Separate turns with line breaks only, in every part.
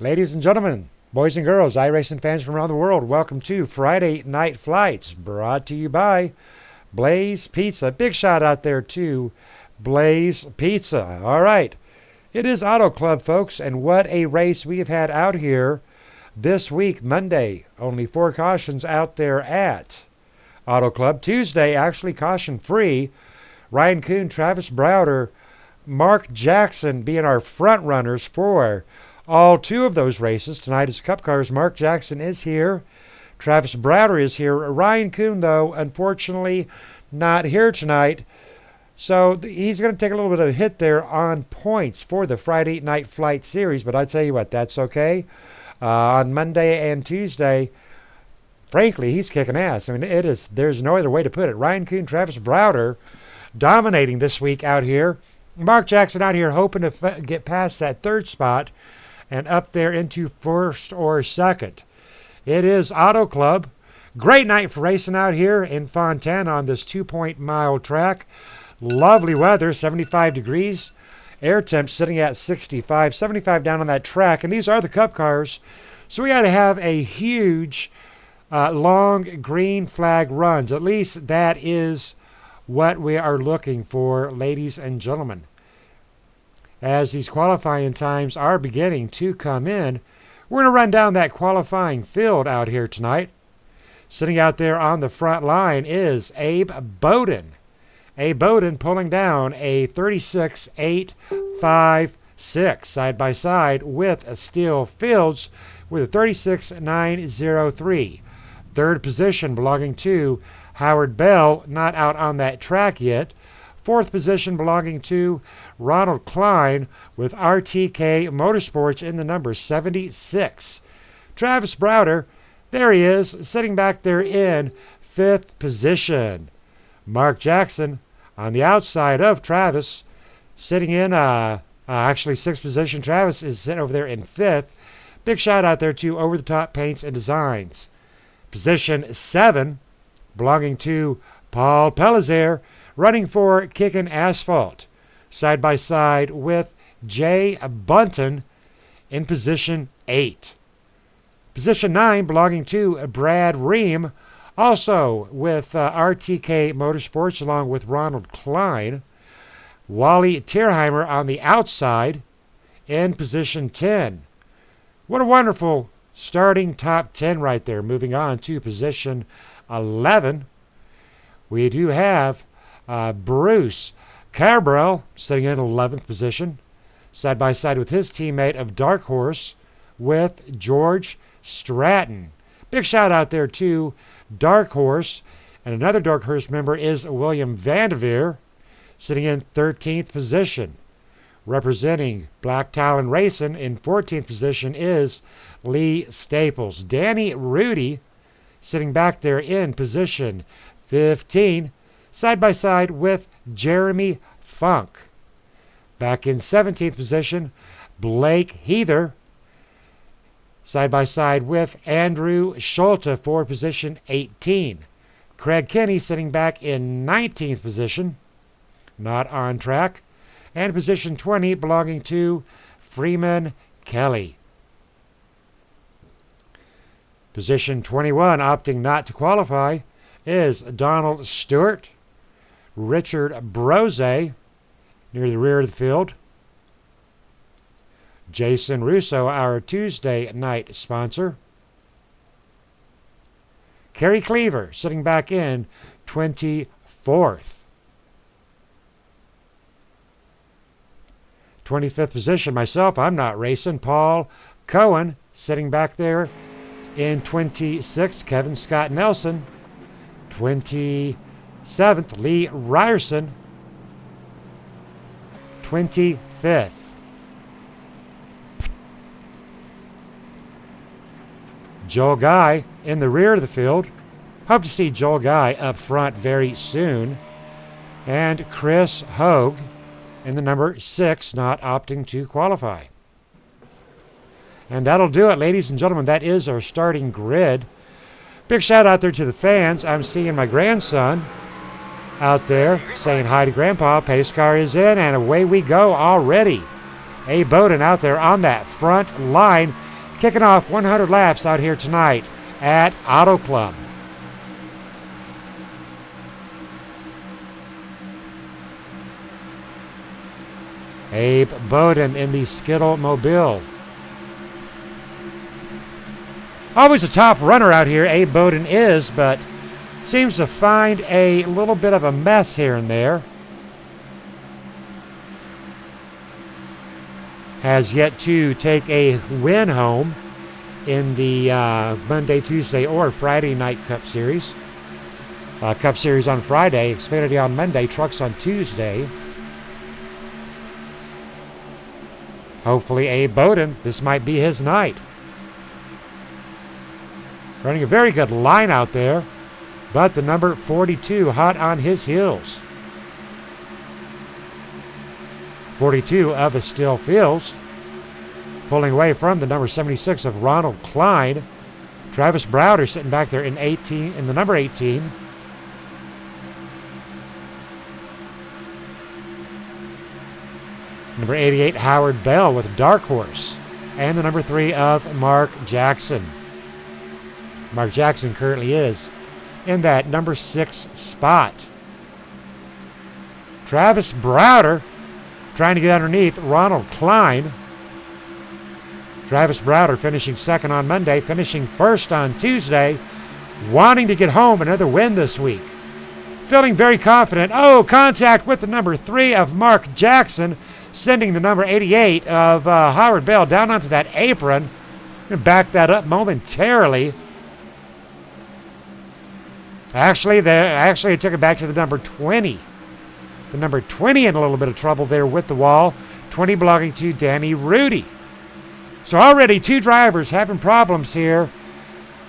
Ladies and gentlemen, boys and girls, iRacing fans from around the world, welcome to Friday Night Flights, brought to you by Blaze Pizza. Big shout out there to Blaze Pizza. All right, it is Auto Club, folks, and what a race we have had out here this week, Monday. Only 4 cautions out there at Auto Club. Tuesday, actually caution-free. Ryan Kuhn, Travis Browder, Mark Jackson being our front runners for all 2 of those races. Tonight is Cup Cars. Mark Jackson is here. Travis Browder is here. Ryan Kuhn, though, unfortunately not here tonight. So he's going to take a little bit of a hit there on points for the Friday Night Flight Series. But I tell you what, that's okay. On Monday and Tuesday, frankly, he's kicking ass. I mean, there's no other way to put it. Ryan Kuhn, Travis Browder dominating this week out here. Mark Jackson out here hoping to get past that 3rd spot and up there into 1st or 2nd. It is Auto Club. Great night for racing out here in Fontana on this 2-mile track. Lovely weather, 75 degrees. Air temp sitting at 65, 75 down on that track. And these are the Cup Cars. So we got to have a huge, long green flag runs. At least that is what we are looking for, ladies and gentlemen. As these qualifying times are beginning to come in, we're going to run down that qualifying field out here tonight. Sitting out there on the front line is Abe Bowden. Abe Bowden pulling down a 36.856 side by side with Steele Fields with a 36.903. 3rd position belonging to Howard Bell, not out on that track yet. 4th position belonging to Ronald Klein with RTK Motorsports in the number 76. Travis Browder, there he is, sitting back there in 5th position. Mark Jackson on the outside of Travis, sitting in actually 6th position. Travis is sitting over there in 5th. Big shout out there to Over the Top Paints and Designs. Position 7 belonging to Paul Pellizer, running for Kickin' Asphalt, side by side with Jay Bunton in position 8. Position 9 belonging to Brad Ream, also with RTK Motorsports along with Ronald Klein. Wally Tierheimer on the outside in position 10. What a wonderful starting top 10 right there. Moving on to position 11, we do have Bruce Cabrel sitting in 11th position, side by side with his teammate of Dark Horse with George Stratton. Big shout out there to Dark Horse. And another Dark Horse member is William Vandeveer, sitting in 13th position. Representing Black Talon Racing in 14th position is Lee Staples. Danny Rudy sitting back there in position 15, side by side with Jeremy Funk. Back in 17th position, Blake Heather, side by side with Andrew Schulte for position 18. Craig Kenny sitting back in 19th position, not on track, and position 20 belonging to Freeman Kelly. Position 21 opting not to qualify is Donald Stewart, Richard Brose near the rear of the field. Jason Russo, our Tuesday night sponsor. Kerry Cleaver sitting back in 24th. 25th position, myself, I'm not racing. Paul Cohen sitting back there in 26th. Kevin Scott Nelson, 27th. Lee Ryerson, 25th. Joel Guy in the rear of the field. Hope to see Joel Guy up front very soon. And Chris Hogue in the number 6, not opting to qualify. And that'll do it, ladies and gentlemen. That is our starting grid. Big shout out there to the fans. I'm seeing my grandson out there saying hi to Grandpa. Pace car is in, and away we go already. Abe Bowden out there on that front line. Kicking off 100 laps out here tonight at Autoclub. Abe Bowden in the Skittle Mobile. Always a top runner out here, Abe Bowden is, but seems to find a little bit of a mess here and there. Has yet to take a win home in the Monday, Tuesday, or Friday night Cup Series. Cup Series on Friday, Xfinity on Monday, Trucks on Tuesday. Hopefully Abe Bowden, this might be his night. Running a very good line out there, but the number 42 hot on his heels. 42 of Estill Fields, pulling away from the number 76 of Ronald Klein. Travis Browder sitting back there in the number 18. Number 88, Howard Bell with Dark Horse. And the number 3 of Mark Jackson. Mark Jackson currently is in that number 6 spot. Travis Browder trying to get underneath Ronald Klein. Travis Browder finishing second on Monday, finishing first on Tuesday, wanting to get home another win this week. Feeling very confident. Oh, contact with the number 3 of Mark Jackson, sending the number 88 of Howard Bell down onto that apron. And back that up momentarily. Actually, it took it back to the number 20. The number 20 in a little bit of trouble there with the wall. 20 belonging to Danny Rudy. So already 2 drivers having problems here.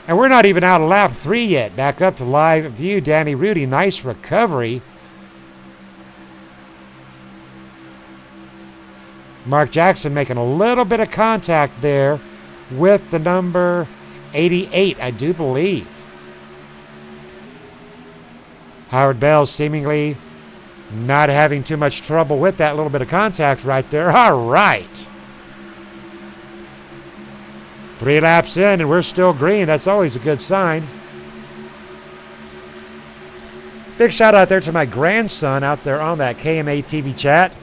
And we're not even out of lap 3 yet. Back up to live view. Danny Rudy, nice recovery. Mark Jackson making a little bit of contact there with the number 88, I do believe. Howard Bell seemingly not having too much trouble with that little bit of contact right there. All right. 3 laps in and we're still green. That's always a good sign. Big shout out there to my grandson out there on that KMA TV chat.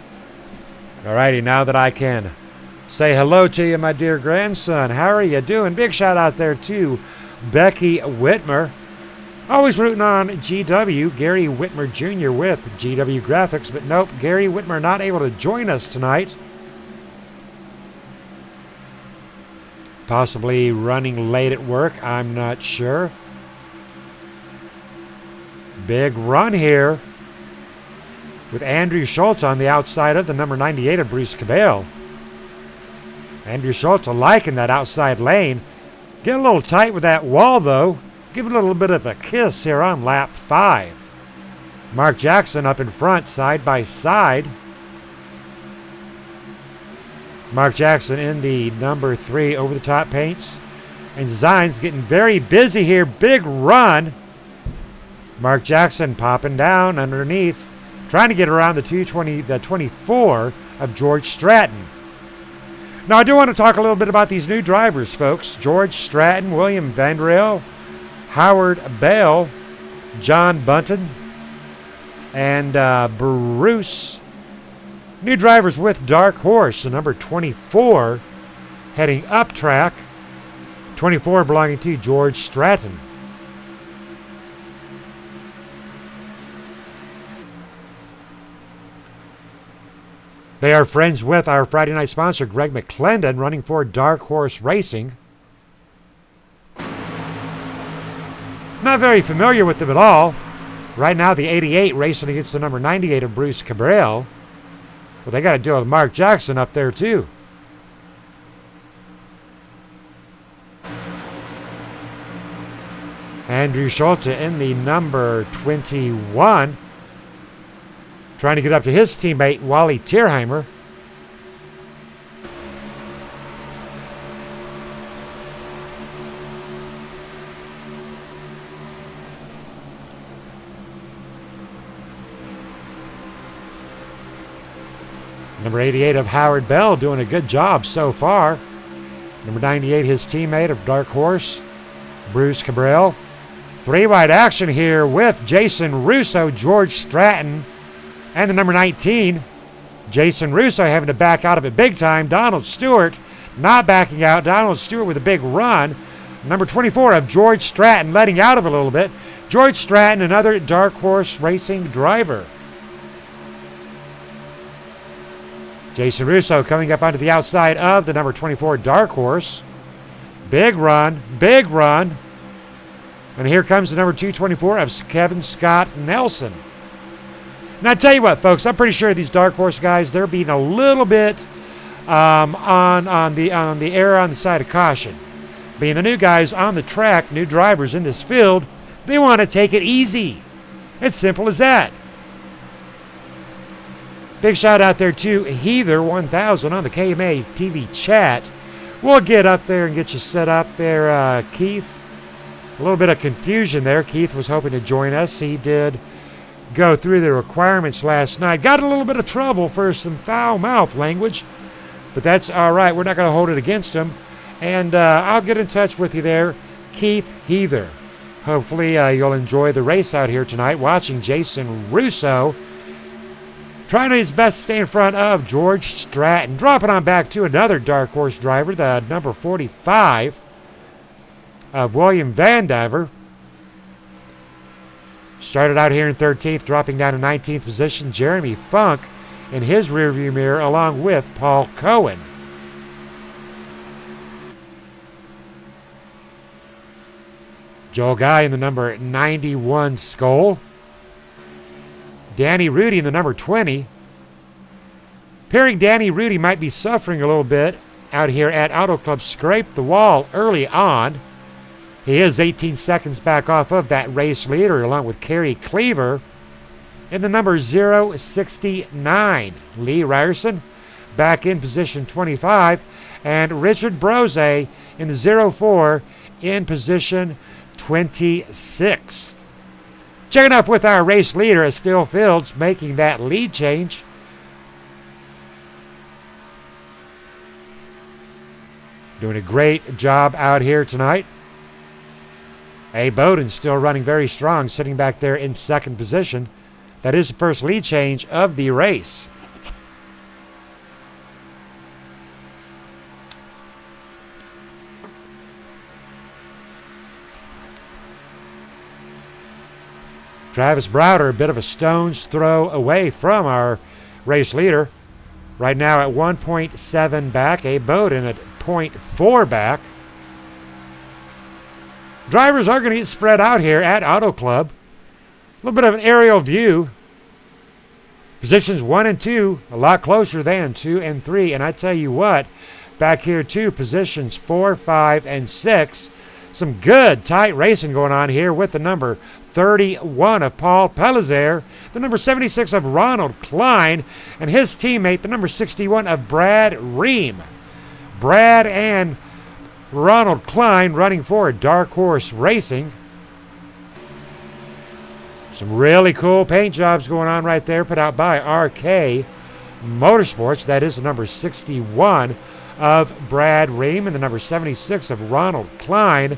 All righty, now that I can say hello to you, my dear grandson. How are you doing? Big shout out there to Becky Whitmer. Always rooting on GW, Gary Whitmer Jr. with GW Graphics, but nope, Gary Whitmer not able to join us tonight. Possibly running late at work, I'm not sure. Big run here with Andrew Schultz on the outside of the number 98 of Bruce Cabell. Andrew Schultz liking that outside lane. Get a little tight with that wall, though. Give it a little bit of a kiss here on lap 5. Mark Jackson up in front, side by side. Mark Jackson in the number 3 over-the-top paints and designs, getting very busy here. Big run. Mark Jackson popping down underneath, trying to get around the 24 of George Stratton. Now, I do want to talk a little bit about these new drivers, folks. George Stratton, William Vandrell, Howard Bell, John Bunton, and Bruce. New drivers with Dark Horse, the number 24, heading up track. 24 belonging to George Stratton. They are friends with our Friday night sponsor, Greg McClendon, running for Dark Horse Racing. Not very familiar with them at all. Right now, the 88 racing against the number 98 of Bruce Cabral. Well, they got to deal with Mark Jackson up there, too. Andrew Schulte in the number 21. Trying to get up to his teammate, Wally Tierheimer. Number 88 of Howard Bell doing a good job so far. Number 98, his teammate of Dark Horse, Bruce Cabral. 3-wide action here with Jason Russo, George Stratton, and the number 19, Jason Russo having to back out of it big time. Donald Stewart not backing out. Donald Stewart with a big run. Number 24 of George Stratton letting out of it a little bit. George Stratton, another Dark Horse Racing driver. Jason Russo coming up onto the outside of the number 24 Dark Horse. Big run, big run. And here comes the number 224 of Kevin Scott Nelson. And I tell you what, folks, I'm pretty sure these Dark Horse guys, they're being a little bit on the error on the side of caution. Being the new guys on the track, new drivers in this field, they want to take it easy. It's simple as that. Big shout out there to Heather 1000 on the KMA TV chat. We'll get up there and get you set up there, Keith. A little bit of confusion there. Keith was hoping to join us. He did go through the requirements last night. Got in a little bit of trouble for some foul mouth language, but that's all right. We're not going to hold it against him. And I'll get in touch with you there, Keith Heather. Hopefully you'll enjoy the race out here tonight, watching Jason Russo trying his best to stay in front of George Stratton. Dropping on back to another Dark Horse driver, the number 45 of William Vandiver. Started out here in 13th, dropping down to 19th position. Jeremy Funk in his rearview mirror along with Paul Cohen. Joel Guy in the number 91 Skoll. Danny Rudy in the number 20. Appearing Danny Rudy might be suffering a little bit out here at Auto Club. Scraped the wall early on. He is 18 seconds back off of that race leader along with Kerry Cleaver in the number 069. Lee Ryerson back in position 25. And Richard Brose in the 04 in position 26th. Checking up with our race leader at Still Fields, making that lead change. Doing a great job out here tonight. A. Bowden still running very strong, sitting back there in second position. That is the first lead change of the race. Travis Browder, a bit of a stone's throw away from our race leader. Right now at 1.7 back. Abe Bowden at 0.4 back. Drivers are going to get spread out here at Auto Club. A little bit of an aerial view. Positions 1 and 2, a lot closer than 2 and 3. And I tell you what, back here too, positions 4, 5, and 6. Some good tight racing going on here with the number 31 of Paul Pellizer, the number 76 of Ronald Klein, and his teammate, the number 61 of Brad Ream. Brad and Ronald Klein running for Dark Horse Racing. Some really cool paint jobs going on right there, put out by RK Motorsports. That is the number 61 of Brad Ream and the number 76 of Ronald Klein.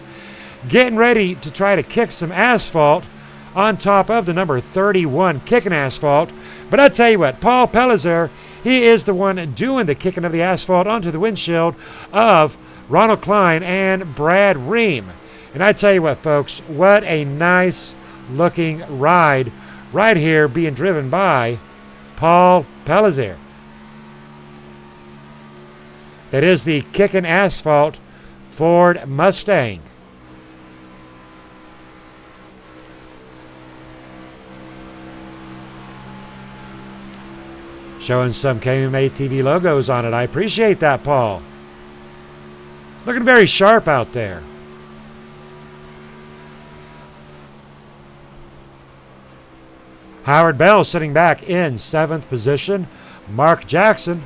Getting ready to try to kick some asphalt on top of the number 31 kicking asphalt. But I tell you what, Paul Pellizer, he is the one doing the kicking of the asphalt onto the windshield of Ronald Klein and Brad Ream. And I tell you what, folks, what a nice looking ride right here being driven by Paul Pellizer. That is the kicking asphalt Ford Mustang. Showing some KMA TV logos on it. I appreciate that, Paul. Looking very sharp out there. Howard Bell sitting back in 7th position. Mark Jackson,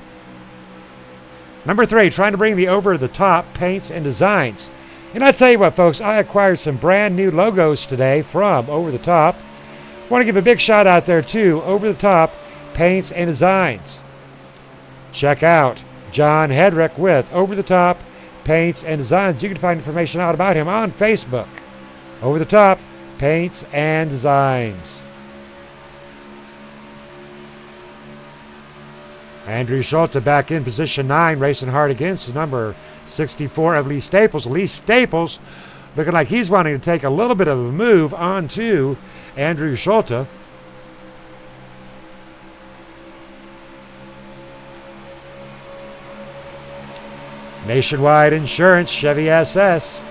number 3, trying to bring the over-the-top paints and designs. And I tell you what, folks, I acquired some brand new logos today from Over the Top. Want to give a big shout out there to Over the Top Paints and Designs. Check out John Hedrick with Over the Top Paints and Designs. You can find information out about him on Facebook. Over the Top Paints and Designs. Andrew Schulte back in position 9, racing hard against the number 64 of Lee Staples. Lee Staples looking like he's wanting to take a little bit of a move on to Andrew Schulte. Nationwide Insurance, Chevy SS.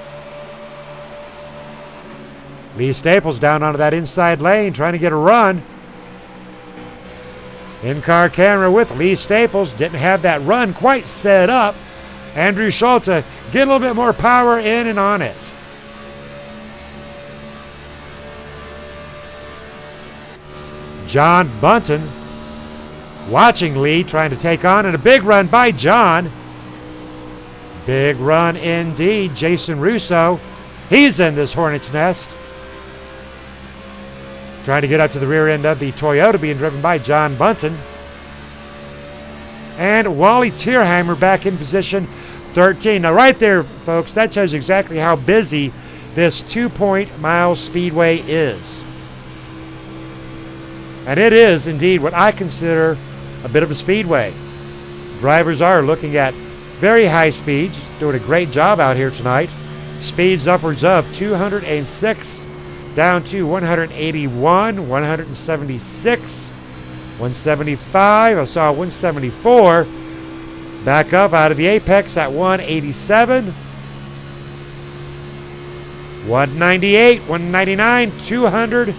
Lee Staples down onto that inside lane trying to get a run. In-car camera with Lee Staples. Didn't have that run quite set up. Andrew Schulte get a little bit more power in and on it. John Bunton watching Lee trying to take on, and a big run by John. Big run indeed. Jason Russo, he's in this hornet's nest. Trying to get up to the rear end of the Toyota being driven by John Bunton. And Wally Tierheimer back in position 13. Now right there, folks, that tells you exactly how busy this 2-point mile speedway is. And it is indeed what I consider a bit of a speedway. Drivers are looking at very high speeds, doing a great job out here tonight. Speeds upwards of 206 down to 181, 176, 175. I saw 174. Back up out of the apex at 187, 198, 199, 200,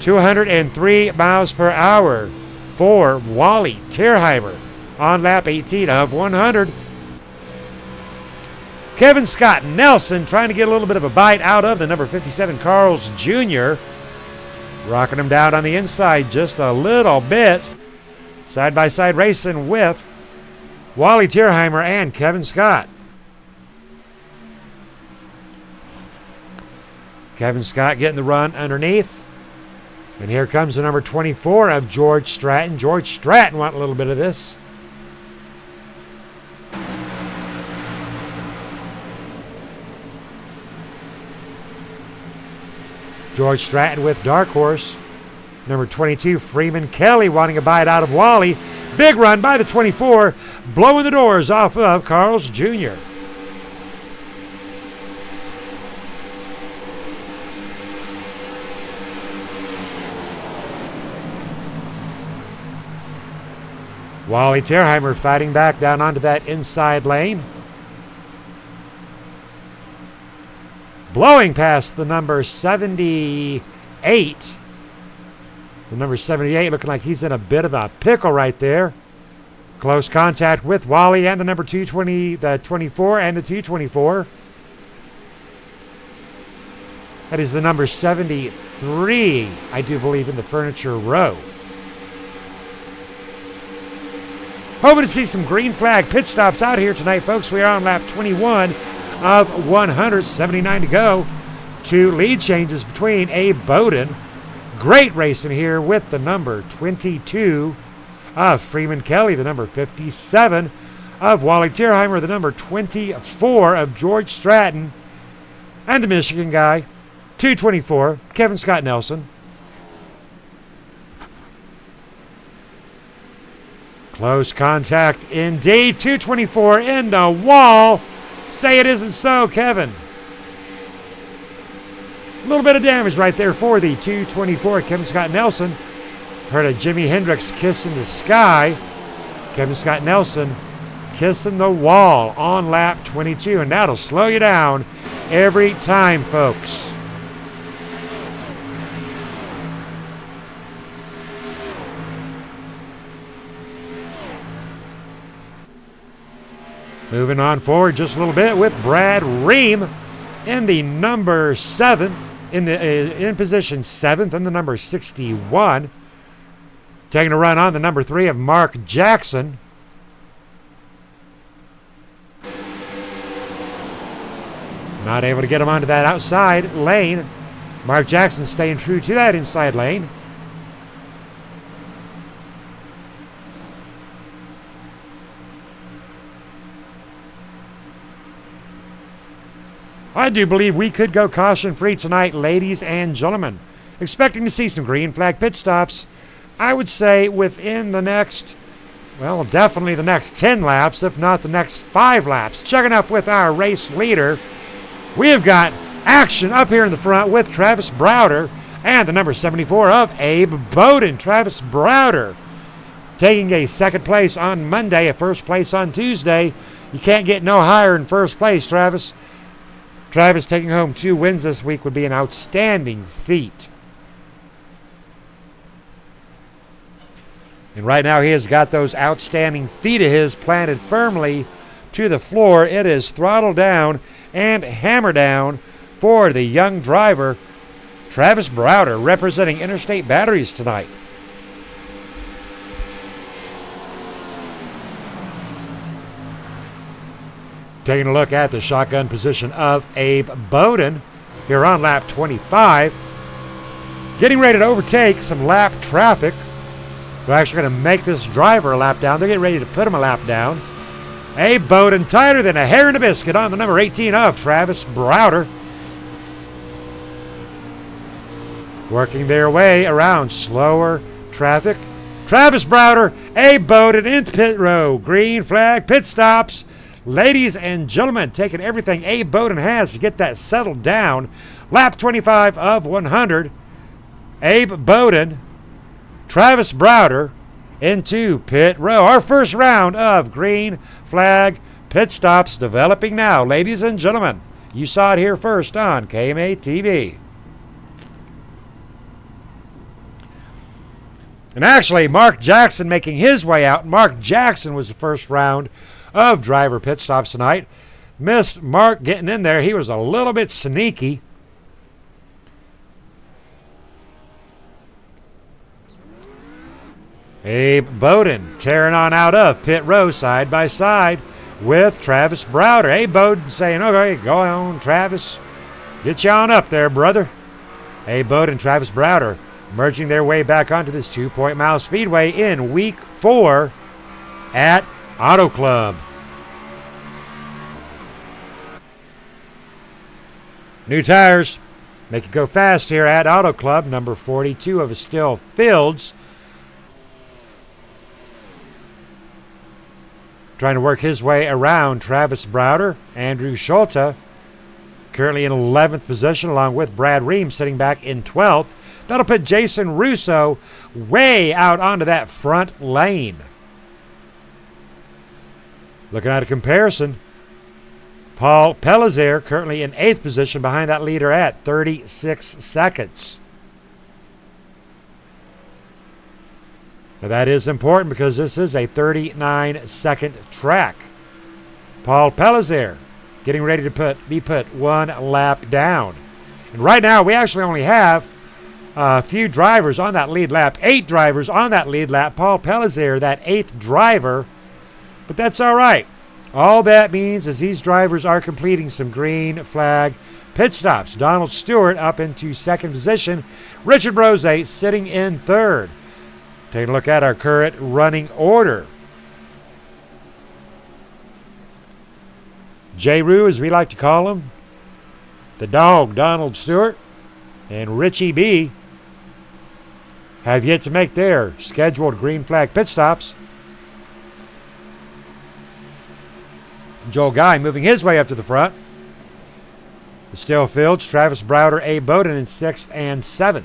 203 miles per hour for Wally Tierheimer on lap 18 of 100. Kevin Scott Nelson trying to get a little bit of a bite out of the number 57 Carl's Jr. Rocking him down on the inside just a little bit. Side-by-side racing with Wally Tierheimer and Kevin Scott. Kevin Scott getting the run underneath. And here comes the number 24 of George Stratton. George Stratton wanting a little bit of this. George Stratton with Dark Horse. Number 22, Freeman Kelly wanting a bite out of Wally. Big run by the 24, blowing the doors off of Carl's Jr. Wally Tierheimer fighting back down onto that inside lane. Blowing past the number 78. The number 78 looking like he's in a bit of a pickle right there. Close contact with Wally and the number 220, the 24 and the 224. That is the number 73, I do believe, in the furniture row. Hoping to see some green flag pit stops out here tonight, folks. We are on lap 21 of 179 to go. 2 lead changes between Abe Bowden. Great racing here with the number 22 of Freeman Kelly, the number 57 of Wally Tierheimer, the number 24 of George Stratton, and the Michigan guy, 224, Kevin Scott Nelson. Close contact indeed, 224 in the wall. Say it isn't so, Kevin. A little bit of damage right there for the 224, Kevin Scott Nelson. Heard a Jimi Hendrix kiss in the sky. Kevin Scott Nelson kissing the wall on lap 22, and that'll slow you down every time, folks. Moving on forward just a little bit with Brad Ream in the number 7th, in position 7th, and the number 61. Taking a run on the number 3 of Mark Jackson. Not able to get him onto that outside lane. Mark Jackson staying true to that inside lane. I do believe we could go caution-free tonight, ladies and gentlemen. Expecting to see some green flag pit stops, I would say within the next, well, definitely the next 10 laps, if not the next 5 laps. Checking up with our race leader, we have got action up here in the front with Travis Browder and the number 74 of Abe Bowden. Travis Browder taking a second place on Monday, a first place on Tuesday. You can't get no higher in first place, Travis. Travis taking home 2 wins this week would be an outstanding feat. And right now he has got those outstanding feet of his planted firmly to the floor. It is throttle down and hammer down for the young driver, Travis Browder, representing Interstate Batteries tonight. Taking a look at the shotgun position of Abe Bowden here on lap 25. Getting ready to overtake some lap traffic. They're actually going to make this driver a lap down. They're getting ready to put him a lap down. Abe Bowden tighter than a hair in a biscuit on the number 18 of Travis Browder. Working their way around slower traffic. Travis Browder, Abe Bowden into pit row. Green flag pit stops. Ladies and gentlemen, taking everything Abe Bowden has to get that settled down. Lap 25 of 100. Abe Bowden, Travis Browder into pit row. Our first round of green flag pit stops developing now. Ladies and gentlemen, you saw it here first on KMA TV. And actually, Mark Jackson making his way out. Mark Jackson was the first round of driver pit stops tonight. Missed Mark getting in there. He was a little bit sneaky. Abe Bowden tearing on out of pit row side by side with Travis Browder. Abe Bowden saying, okay, go on, Travis. Get you on up there, brother. Abe Bowden and Travis Browder merging their way back onto this 2-point-mile speedway in week 4 at Autoclub. New tires make it go fast here at Autoclub. Number 42 of Still Fields trying to work his way around Travis Browder. Andrew Schulte currently in 11th position along with Brad Ream sitting back in 12th. That'll put Jason Russo way out onto that front lane. Looking at a comparison, Paul Pellizer currently in 8th position behind that leader at 36 seconds. Now that is important because this is a 39-second track. Paul Pellizer getting ready to be put 1 lap down. And right now we actually only have a few drivers on that lead lap. 8 drivers on that lead lap. Paul Pellizer, that 8th driver. But that's all right. All that means is these drivers are completing some green flag pit stops. Donald Stewart up into 2nd position. Richard Brose sitting in 3rd. Taking a look at our current running order. J-Roo, as we like to call him, the dog, Donald Stewart, and Richie B have yet to make their scheduled green flag pit stops. Joel Guy moving his way up to the front. The Still Fields, Travis Browder, Abe Bowden in 6th and 7th.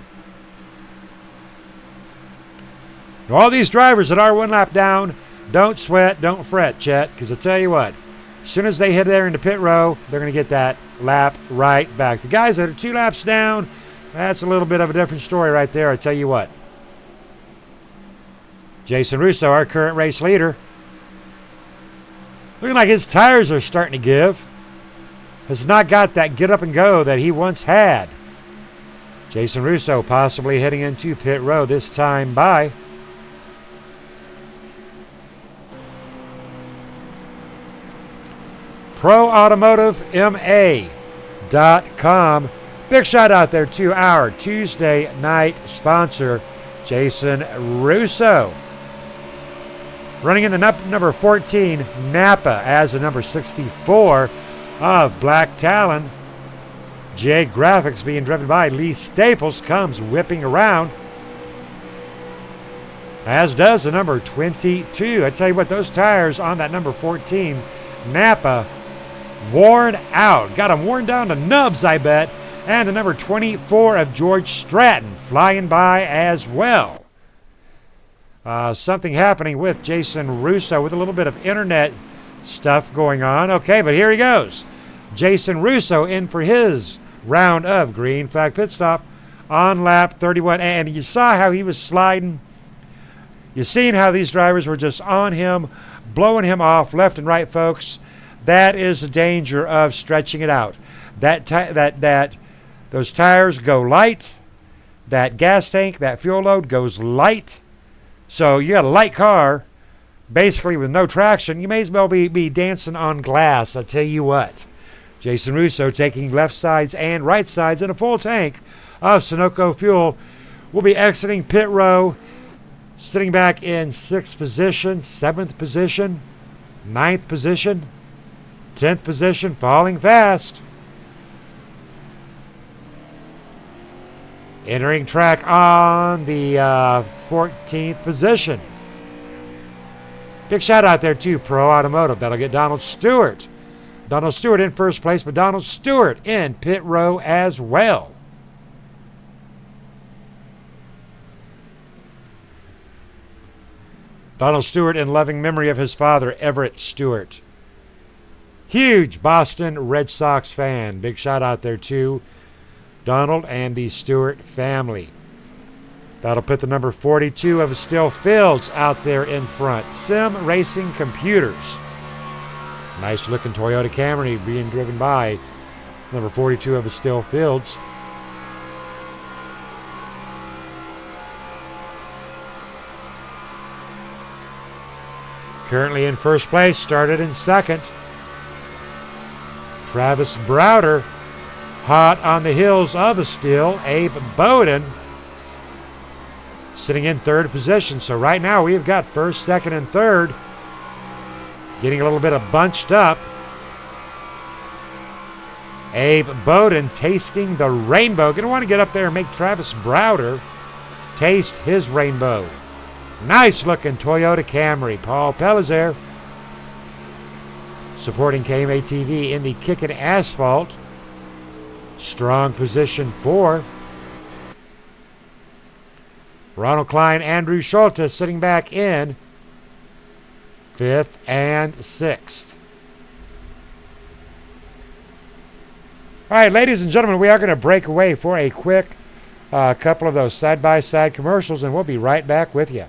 Now all these drivers that are 1 lap down, don't sweat, don't fret, Chet, because I'll tell you what, as soon as they hit there into pit row, they're going to get that lap right back. The guys that are 2 laps down, that's a little bit of a different story right there, I tell you what. Jason Russo, our current race leader, looking like his tires are starting to give. Has not got that get up and go that he once had. Jason Russo possibly heading into pit row this time by ProAutomotiveMA.com. Big shout out there to our Tuesday night sponsor, Jason Russo. Running in the number 14, Napa, as the number 64 of Black Talon. J Graphics being driven by Lee Staples comes whipping around, as does the number 22. I tell you what, those tires on that number 14 Napa, worn out. Got them worn down to nubs, I bet. And the number 24 of George Stratton flying by as well. Something happening with Jason Russo with a little bit of internet stuff going on. Okay, but here he goes. Jason Russo in for his round of green flag pit stop on lap 31. And you saw how he was sliding. You seen how these drivers were just on him, blowing him off left and right, folks. That is the danger of stretching it out. Those tires go light. That gas tank, that fuel load goes light. So you got a light car, basically with no traction. You may as well be dancing on glass. I tell you what. Jason Russo taking left sides and right sides in a full tank of Sunoco fuel. Will be exiting pit row, sitting back in 6th position, 7th position, 9th position, 10th position, falling fast. Entering track on the 14th position. Big shout out there to Pro Automotive. That'll get Donald Stewart. Donald Stewart in first place, but Donald Stewart in pit row as well. Donald Stewart in loving memory of his father, Everett Stewart. Huge Boston Red Sox fan. Big shout out there to Donald and the Stewart family. That'll put the number 42 of Still Fields out there in front. Sim Racing Computers. Nice looking Toyota Camry being driven by number 42 of Still Fields. Currently in first place, started in second. Travis Browder, hot on the heels of a still. Abe Bowden sitting in third position. So right now we've got first, second, and third getting a little bit of bunched up. Abe Bowden tasting the rainbow. Going to want to get up there and make Travis Browder taste his rainbow. Nice looking Toyota Camry. Paul Pellizer supporting KMATV in the Kickin' Asphalt. Strong position 4. Ronald Klein, Andrew Schulte sitting back in 5th and 6th. All right, ladies and gentlemen, we are going to break away for a quick couple of those side-by-side commercials, and we'll be right back with you.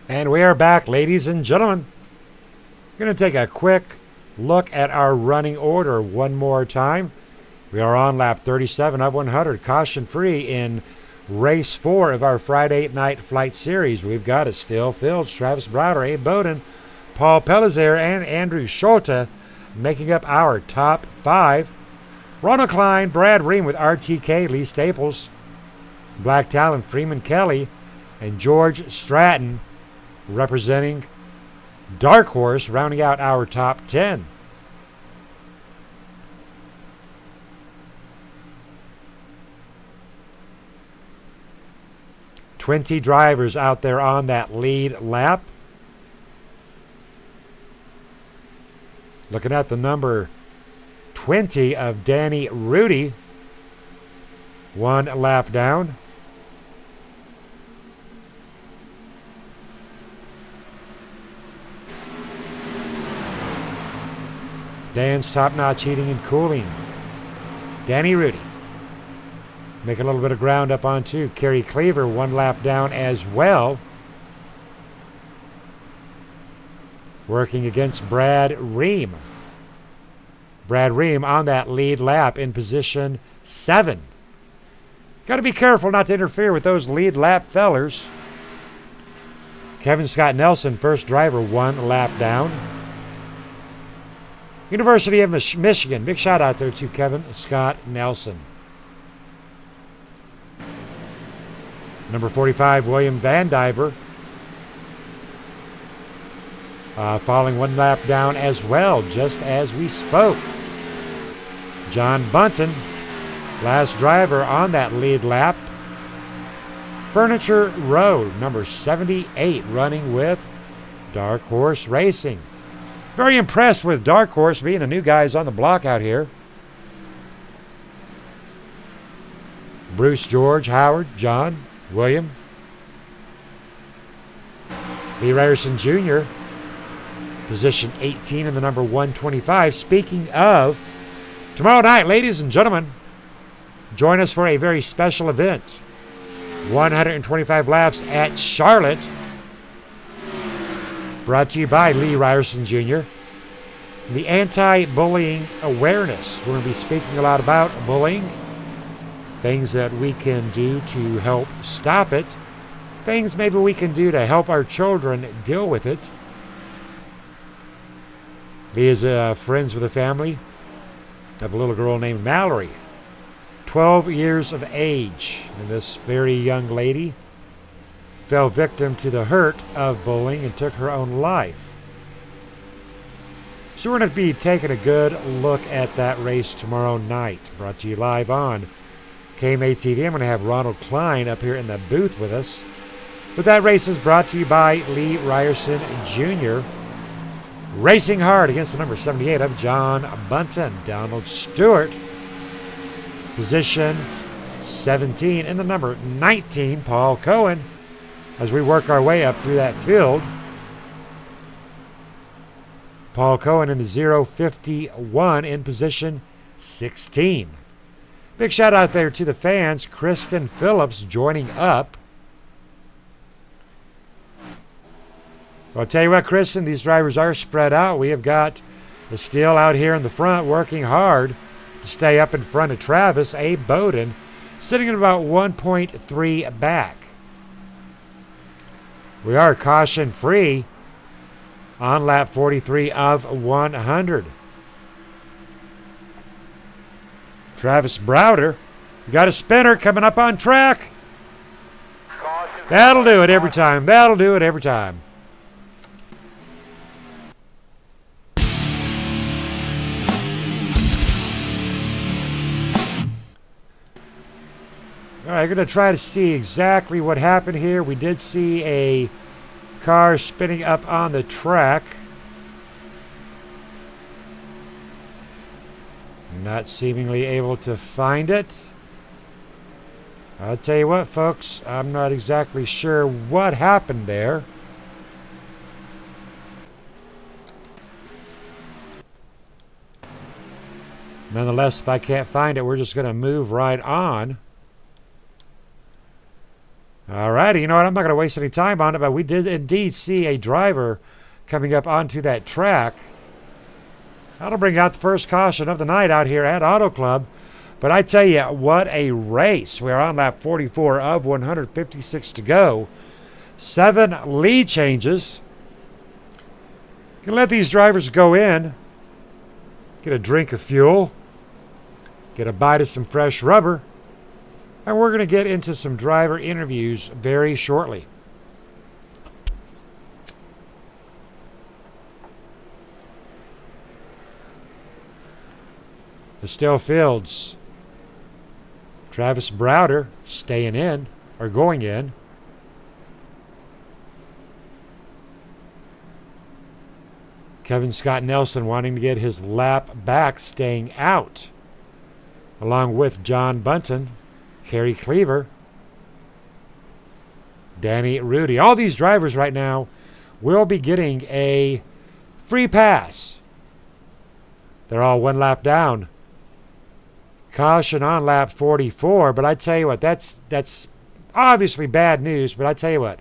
And we are back, ladies and gentlemen. We're going to take a quick look at our running order one more time. We are on lap 37 of 100, caution free in race 4 of our Friday night flight series. We've got it Still Fields, Travis Browder, Abe Bowden, Paul Pellizer, and Andrew Schulte making up our top 5. Ronald Klein, Brad Ream with RTK, Lee Staples, Black Talon, Freeman Kelly, and George Stratton representing Dark Horse, rounding out our top 10. "20 drivers out there on that lead lap. Looking at the number 20 of Danny Rudy. 1 lap down. Dan's Top Notch Heating and Cooling. Danny Rudy. Make a little bit of ground up on 2. Kerry Cleaver 1 lap down as well. Working against Brad Ream. Brad Ream on that lead lap in position 7. Got to be careful not to interfere with those lead lap fellers. Kevin Scott Nelson, first driver, 1 lap down. University of Michigan. Big shout out there to Kevin Scott Nelson. Number 45, William Van Diver. Falling 1 lap down as well, just as we spoke. John Bunton, last driver on that lead lap. Furniture Road, number 78, running with Dark Horse Racing. Very impressed with Dark Horse being the new guys on the block out here. Bruce, George, Howard, John, William. Lee Ryerson Jr., position 18 in the number 125. Speaking of, tomorrow night, ladies and gentlemen, join us for a very special event. 125 laps at Charlotte. Brought to you by Lee Ryerson Jr. The anti-bullying awareness. We're going to be speaking a lot about bullying. Things that we can do to help stop it. Things maybe we can do to help our children deal with it. Lee is friends with a family of a little girl named Mallory, 12 years of age. And this very young lady fell victim to the hurt of bullying and took her own life. So we're going to be taking a good look at that race tomorrow night. Brought to you live on KMA TV. I'm going to have Ronald Klein up here in the booth with us. But that race is brought to you by Lee Ryerson Jr. Racing hard against the number 78 of John Bunton. Donald Stewart, position 17 in the number 19, Paul Cohen. As we work our way up through that field, Paul Cohen in the 051 in position 16. Big shout out there to the fans. Kristen Phillips joining up. Well, I'll tell you what, Kristen, these drivers are spread out. We have got the Steele out here in the front working hard to stay up in front of Travis. Abe Bowden sitting at about 1.3 back. We are caution free on lap 43 of 100. Travis Browder, you got a spinner coming up on track. That'll do it every time. That'll do it every time. All right, going to try to see exactly what happened here. We did see a car spinning up on the track. Not seemingly able to find it. I'll tell you what, folks, I'm not exactly sure what happened there. Nonetheless, if I can't find it, we're just going to move right on. All righty, you know what? I'm not going to waste any time on it, but we did indeed see a driver coming up onto that track. That'll bring out the first caution of the night out here at Auto Club. But I tell you, what a race. We're on lap 44 of 156 to go. 7 lead changes. Can let these drivers go in, get a drink of fuel, get a bite of some fresh rubber, and we're going to get into some driver interviews very shortly. The Still Fields. Travis Browder staying in, or going in. Kevin Scott Nelson wanting to get his lap back, staying out, along with John Bunton. Kerry Cleaver, Danny Rudy. All these drivers right now will be getting a free pass. They're all 1 lap down. Caution on lap 44, but I tell you what, that's obviously bad news, but I tell you what,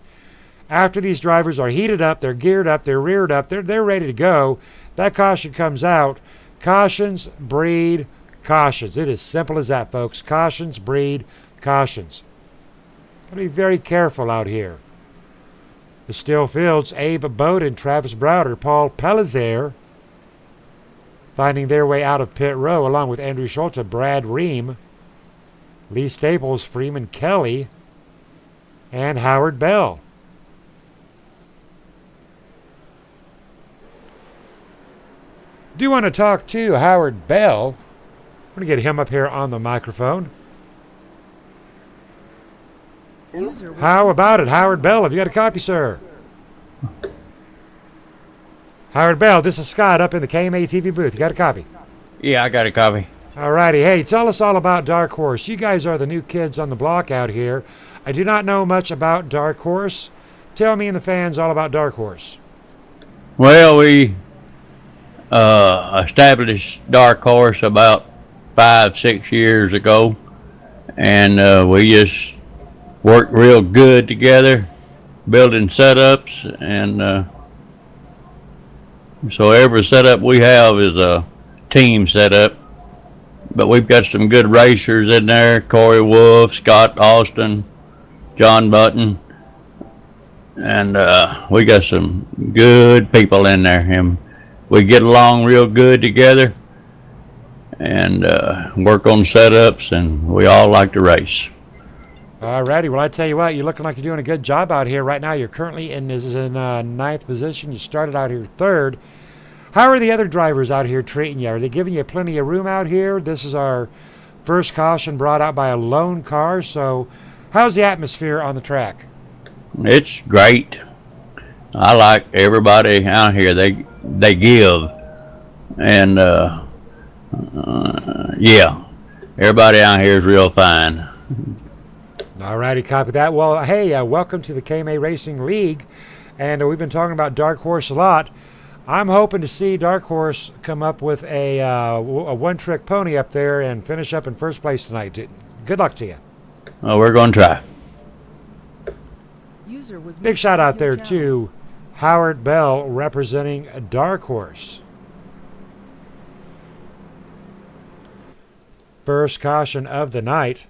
after these drivers are heated up, they're geared up, they're reared up, they're ready to go, that caution comes out. Cautions breed cautions. It is simple as that, folks. Cautions breed cautions. Gotta be very careful out here. The still fields, Abe Bowden, Travis Browder, Paul Pellizer, finding their way out of pit row, along with Andrew Schulte, Brad Ream, Lee Staples, Freeman Kelly, and Howard Bell. Do want to talk to Howard Bell. I'm going to get him up here on the microphone. How about it, Howard Bell? Have you got a copy, sir? Howard Bell, this is Scott up in the KMA TV booth. You got a copy?
Yeah, I got a copy.
All righty. Hey, tell us all about Dark Horse. You guys are the new kids on the block out here. I do not know much about Dark Horse. Tell me and the fans all about Dark Horse.
Well, we established Dark Horse about 5-6 years ago, and we just worked real good together, building setups, and so every setup we have is a team setup. But we've got some good racers in there: Corey Wolf, Scott Austin, John Button, and we got some good people in there. And we get along real good together, and work on setups, and we all like to race.
All righty. Well, I tell you what, you're looking like you're doing a good job out here right now. You're currently in 9th position. You started out here 3rd. How are the other drivers out here treating you? Are they giving you plenty of room out here? This is our first caution brought out by a lone car. So how's the atmosphere on the track?
It's great. I like everybody out here. They give, and yeah, everybody out here is real fine.
All righty, copy that. Well, hey, welcome to the KMA Racing League, and we've been talking about Dark Horse a lot. I'm hoping to see Dark Horse come up with a one-trick pony up there and finish up in first place tonight. Good luck to you.
Well, we're going to try.
Big shout out there to Howard Bell representing Dark Horse. First caution of the night.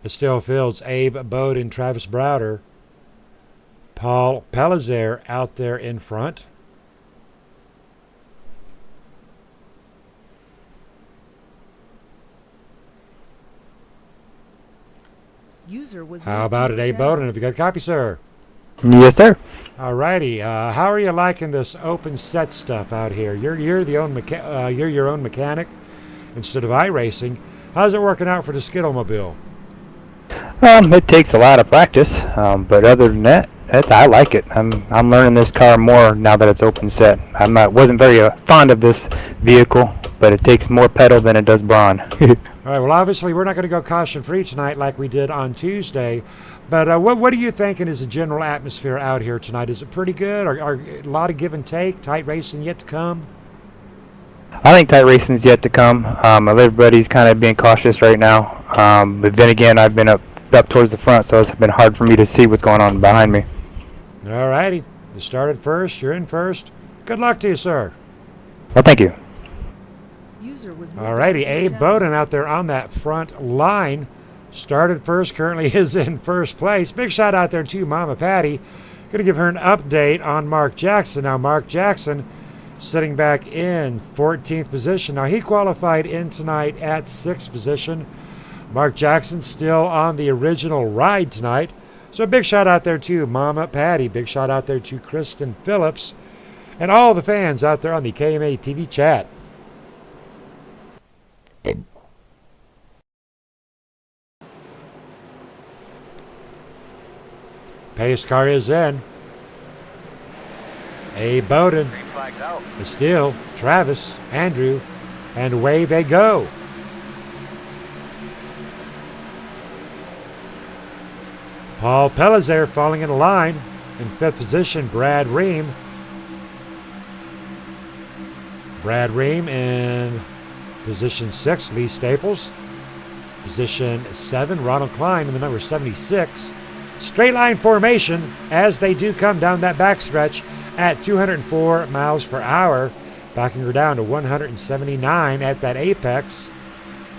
The still fields, Abe Bowden, Travis Browder, Paul Pellizer out there in front. How about it, Abe Bowden? Have you got a copy, sir?
Yes, sir.
All righty. How are you liking this open set stuff out here? You're your own mechanic instead of iRacing. How's it working out for the Skittlemobile?
It takes a lot of practice, but other than that, I like it. I'm learning this car more now that it's open set. Wasn't very fond of this vehicle, but it takes more pedal than it does brawn.
All right. Well, obviously we're not going to go caution free tonight like we did on Tuesday, but what are you thinking is the general atmosphere out here tonight? Is it pretty good? Are a lot of give and take? Tight racing yet to come?
I think tight racing's yet to come. Everybody's kind of being cautious right now, but then again, I've been up towards the front, so it's been hard for me to see what's going on behind me.
All righty. You started first. You're in first. Good luck to you, sir.
Well, thank you.
All righty. Abe Bowden out there on that front line. Started first. Currently is in first place. Big shout out there to Mama Patty. Going to give her an update on Mark Jackson. Now, Mark Jackson sitting back in 14th position. Now, he qualified in tonight at 6th position. Mark Jackson still on the original ride tonight. So a big shout out there to Mama Patty. Big shout out there to Kristen Phillips and all the fans out there on the KMA TV chat. Pace car is in. Abe Bowden, Steele, Travis, Andrew, and away they go. Paul Pellizer falling into line. In 5th position, Brad Ream. Brad Ream in position 6, Lee Staples. Position 7, Ronald Klein in the number 76. Straight line formation as they do come down that backstretch at 204 miles per hour, backing her down to 179 at that apex.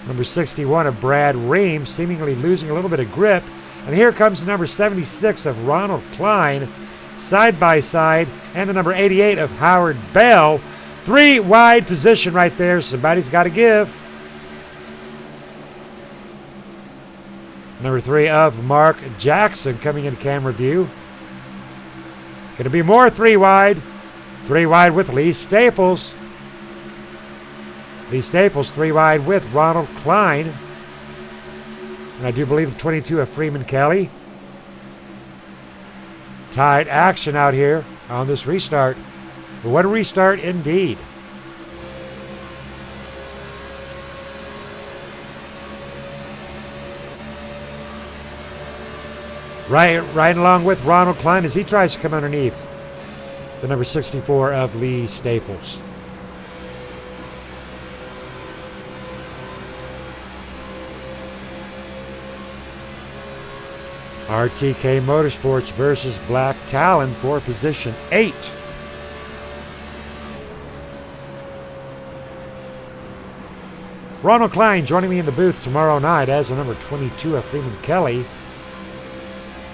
Number 61 of Brad Ream seemingly losing a little bit of grip. And here comes the number 76 of Ronald Klein, side by side, and the number 88 of Howard Bell. 3 wide position right there. Somebody's got to give. Number 3 of Mark Jackson coming into camera view. Going to be more 3 wide. 3 wide with Lee Staples. Lee Staples 3 wide with Ronald Klein. And I do believe the 22 of Freeman Kelly. Tight action out here on this restart. But what a restart indeed. Right along with Ronald Klein as he tries to come underneath the number 64 of Lee Staples. RTK Motorsports versus Black Talon for position 8. Ronald Klein joining me in the booth tomorrow night as the number 22 of Freeman Kelly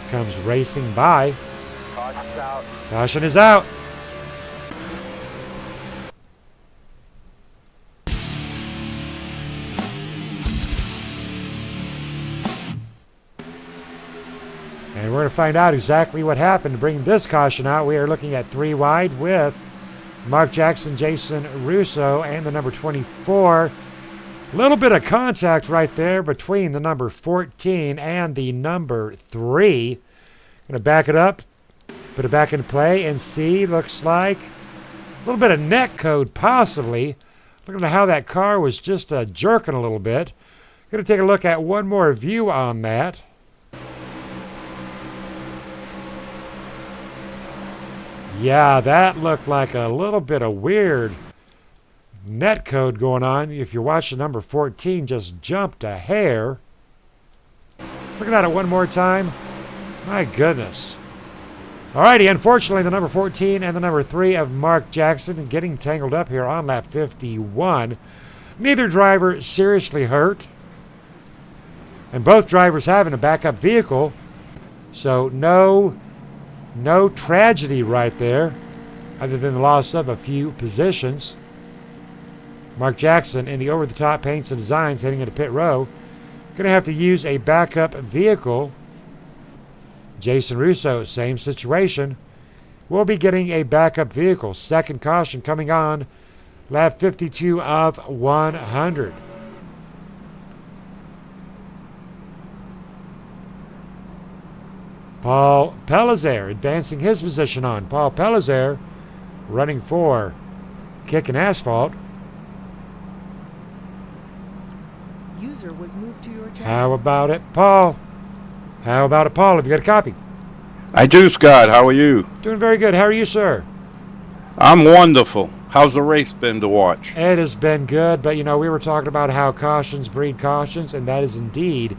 comes racing by.
Caution's out.
Caution is out. And we're going to find out exactly what happened to bring this caution out. We are looking at 3 wide with Mark Jackson, Jason Russo, and the number 24. A little bit of contact right there between the number 14 and the number 3. Going to back it up, put it back into play, and see, looks like a little bit of net code possibly. Looking at how that car was just jerking a little bit. Going to take a look at one more view on that. Yeah, that looked like a little bit of weird net code going on. If you watch the number 14, just jumped a hair. Looking at it one more time. My goodness. Alrighty, unfortunately, the number 14 and the number 3 of Mark Jackson getting tangled up here on lap 51. Neither driver seriously hurt. And both drivers having a backup vehicle. So no tragedy right there, other than the loss of a few positions. Mark Jackson in the over-the-top paints and designs heading into pit row. Going to have to use a backup vehicle. Jason Russo, same situation. We'll be getting a backup vehicle. Second caution coming on lap 52 of 100. Paul Pellizer advancing his position on. Paul Pellizer running for Kicking Asphalt.
User was moved to your channel.
How about it, Paul? How about it, Paul? Have you got a copy?
I do, Scott. How are you?
Doing very good. How are you, sir?
I'm wonderful. How's the race been to watch?
It has been good, but, you know, we were talking about how cautions breed cautions, and that is indeed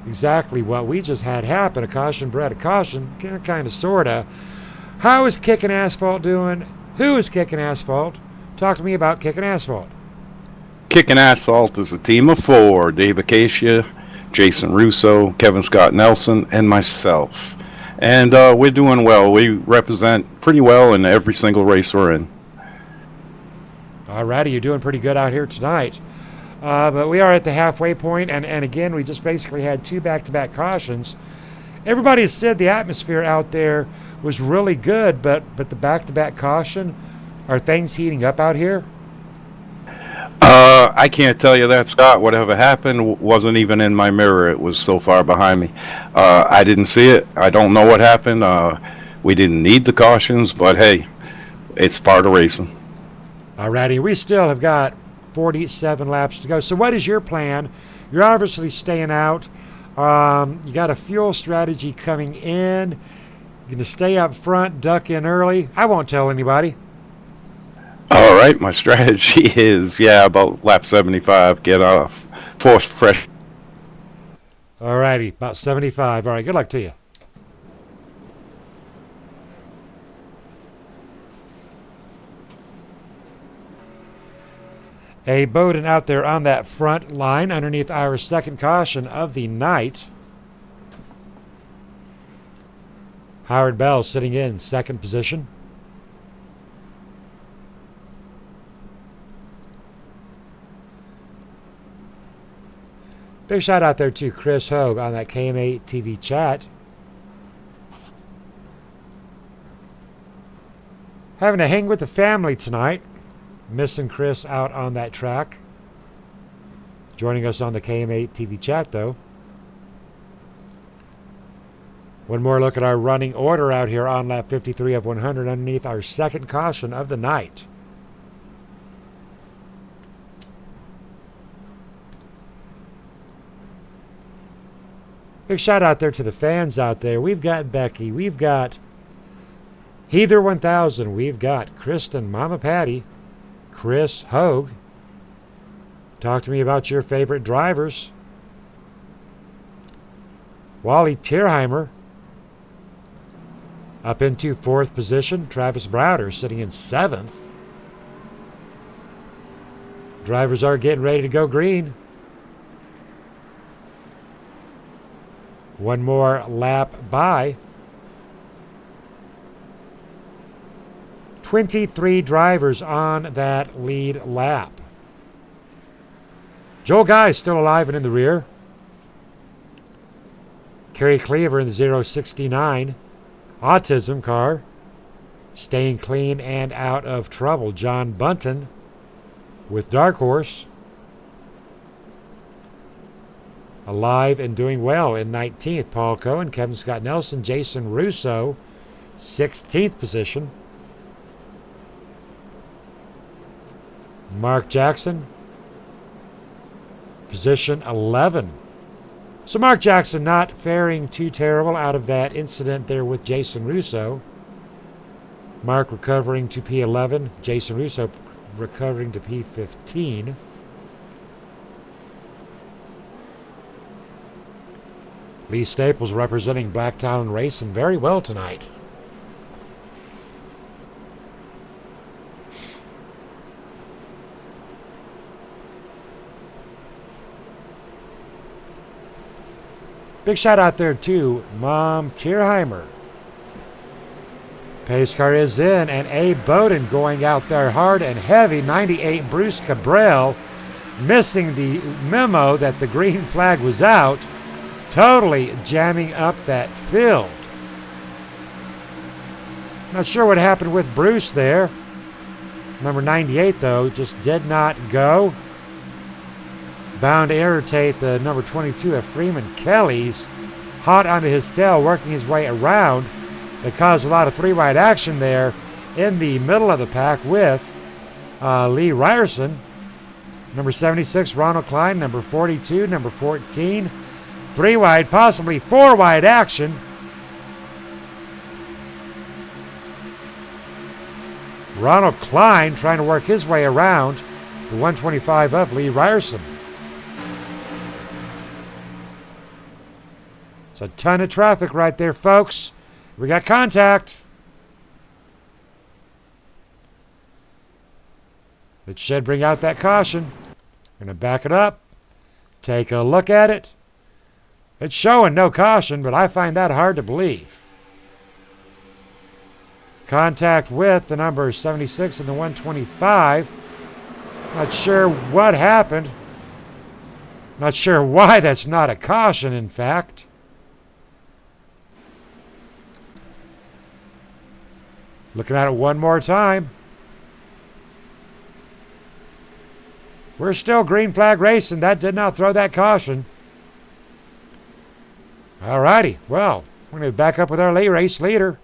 exactly what we just had happen. A caution bred a caution, kind of, sort of. How is Kicking Asphalt doing? Who is Kicking Asphalt? Talk to me about Kicking Asphalt.
Kicking Asphalt is a team of 4. Dave Acacia, Jason Russo, Kevin Scott Nelson, and myself. And we're doing well. We represent pretty well in every single race we're in.
Alrighty, you're doing pretty good out here tonight. But we are at the halfway point, and again, we just basically had 2 back-to-back cautions. Everybody has said the atmosphere out there was really good, but the back-to-back caution, are things heating up out here?
I can't tell you that, Scott. Whatever happened wasn't even in my mirror. It was so far behind me. I didn't see it. I don't know what happened. We didn't need the cautions, but hey, it's part of racing.
Alrighty, we still have got 47 laps to go. So what is your plan? You're obviously staying out. You got a fuel strategy coming in. You're going to stay up front, duck in early. I won't tell anybody.
All right, my strategy is, about lap 75, get off. Force fresh.
All righty, about 75. All right, good luck to you. A Bowden out there on that front line underneath our second caution of the night. Howard Bell sitting in second position. Big shout out there to Chris Hogue on that KM8 TV chat. Having to hang with the family tonight. Missing Chris out on that track. Joining us on the KM8 TV chat, though. One more look at our running order out here on lap 53 of 100 underneath our second caution of the night. Big shout out there to the fans out there. We've got Becky. We've got Heather 1000. We've got Kristen, Mama Patty, Chris Hogue. Talk to me about your favorite drivers. Wally Tierheimer up into fourth position. Travis Browder sitting in seventh. Drivers are getting ready to go green. One more lap by. 23 drivers on that lead lap. Joel Guy still alive and in the rear. Kerry Cleaver in the 069 Autism car. Staying clean and out of trouble. John Bunton with Dark Horse. Alive and doing well in 19th. Paul Cohen, Kevin Scott Nelson, Jason Russo, 16th position. Mark Jackson, position 11. So Mark Jackson not faring too terrible out of that incident there with Jason Russo. Mark recovering to P11. Jason Russo recovering to P15. Lee Staples representing Blacktown Racing very well tonight. Big shout out there to Mom Tierheimer. Pace car is in, and A. Bowden going out there hard and heavy. 98 Bruce Cabral missing the memo that the green flag was out. Totally jamming up that field. Not sure what happened with Bruce there. Number 98, though, just did not go. Bound to irritate the number 22 of Freeman Kelly's. Hot onto his tail, working his way around. That caused a lot of three-wide action there in the middle of the pack with Lee Ryerson. Number 76, Ronald Klein. Number 42, number 14. Three-wide, possibly four-wide action. Ronald Klein trying to work his way around the 125 of Lee Ryerson. It's a ton of traffic right there, folks. We got contact. It should bring out that caution. Going to back it up. Take a look at it. It's showing no caution, but I find that hard to believe. Contact with the number 76 and the 125. Not sure what happened. Not sure why that's not a caution, in fact. Looking at it one more time. We're still green flag racing. That did not throw that caution. All righty. Well, we're going to back up with our late race leader.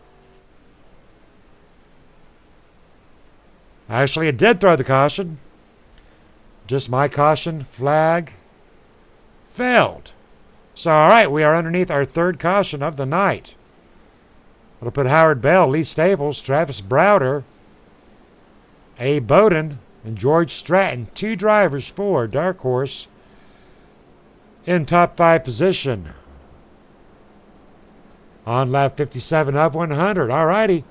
Actually, it did throw the caution. Just my caution flag failed. So, all right, we are underneath our third caution of the night. It'll put Howard Bell, Lee Staples, Travis Browder, Abe Bowden, and George Stratton, 2 drivers for Dark Horse, in top 5 position. On lap 57 of 100. All righty.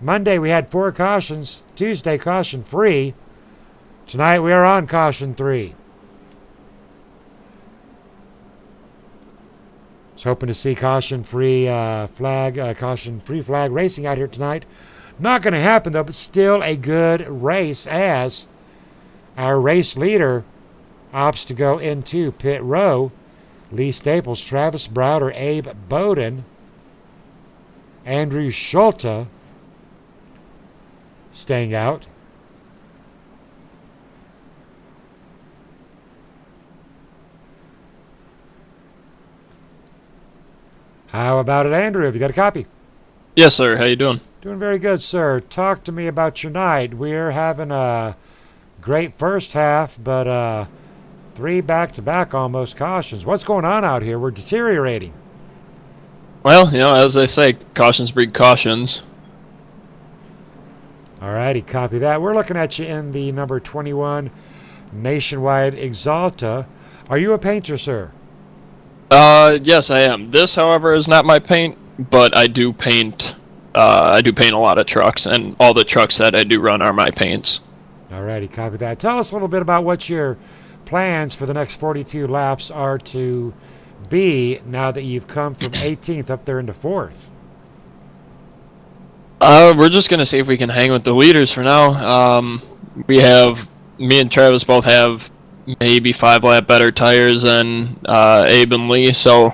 Monday we had 4 cautions. Tuesday caution free. Tonight we are on caution 3. Was hoping to see caution free flag racing out here tonight. Not going to happen though, but still a good race as our race leader opts to go into pit row. Lee Staples, Travis Browder, Abe Bowden, Andrew Schulte staying out. How about it, Andrew? Have you got a copy?
Yes, sir. How you doing?
Doing very good, sir. Talk to me about your night. We're having a great first half, but 3 back-to-back almost cautions. What's going on out here? We're deteriorating.
Well, as they say, cautions breed cautions.
All righty, copy that. We're looking at you in the number 21 Nationwide Exalta. Are you a painter, sir?
Yes, I am. This, however, is not my paint, but I do paint. I do paint a lot of trucks, and all the trucks that I do run are my paints.
All righty, copy that. Tell us a little bit about what your plans for the next 42 laps are to be now that you've come from 18th up there into 4th.
We're just gonna see if we can hang with the leaders for now. Me and Travis both have maybe 5 lap better tires than Abe and Lee, so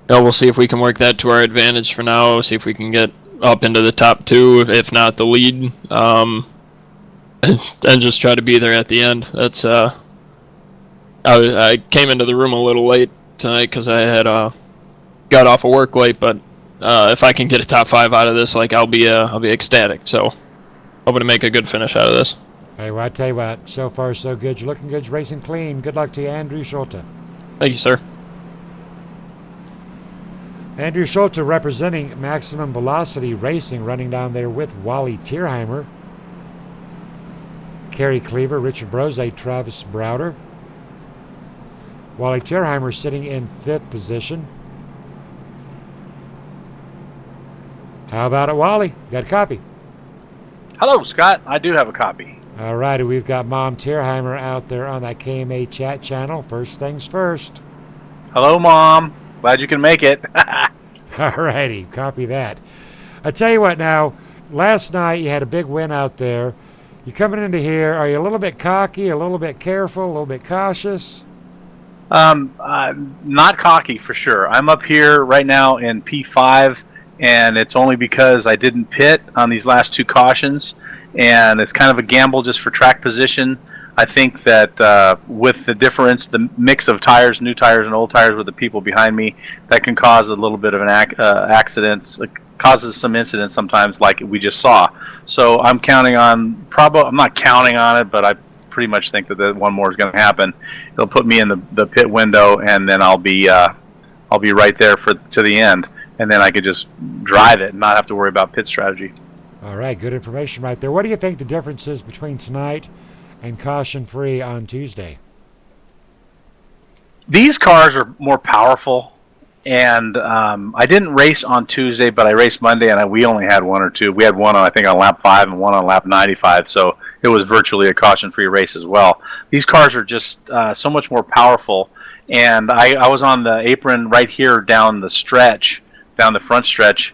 we'll see if we can work that to our advantage for now. See if we can get up into the top 2, if not the lead, and just try to be there at the end. That's I came into the room a little late tonight because I had got off of work late, but if I can get a top 5 out of this, I'll be ecstatic. So hoping to make a good finish out of this.
Hey, well, I tell you what, so far so good. You're looking good. You're racing clean. Good luck to you, Andrew Schulte.
Thank you, sir.
Andrew Schulte representing Maximum Velocity Racing, running down there with Wally Tierheimer, Kerry Cleaver, Richard Brose, Travis Browder. Wally Tierheimer sitting in 5th position. How about it, Wally? Got a copy?
Hello, Scott. I do have a copy.
All righty, we've got Mom Tierheimer out there on that KMA chat channel. First things first.
Hello, Mom. Glad you can make it.
All righty, copy that. I tell you what now, last night you had a big win out there. You coming into here, are you a little bit cocky, a little bit careful, a little bit cautious?
Not cocky for sure. I'm up here right now in P5, and it's only because I didn't pit on these last 2 cautions, and it's kind of a gamble just for track position. I think that with the difference, the mix of tires, new tires and old tires with the people behind me, that can cause a little bit of an accidents. It causes some incidents sometimes, like we just saw. So I'm counting on, I'm not counting on it, but I pretty much think that one more is going to happen. It'll put me in the pit window, and then I'll be right there to the end, and then I could just drive it and not have to worry about pit strategy.
All right, good information right there. What do you think the difference is between tonight and caution free on Tuesday?
These cars are more powerful, and I didn't race on Tuesday, but I raced Monday, and we only had 1 or 2. We had one on, I think, on lap 5 and one on lap 95, so it was virtually a caution-free race as well. These cars are just so much more powerful, and I was on the apron right here down the front stretch,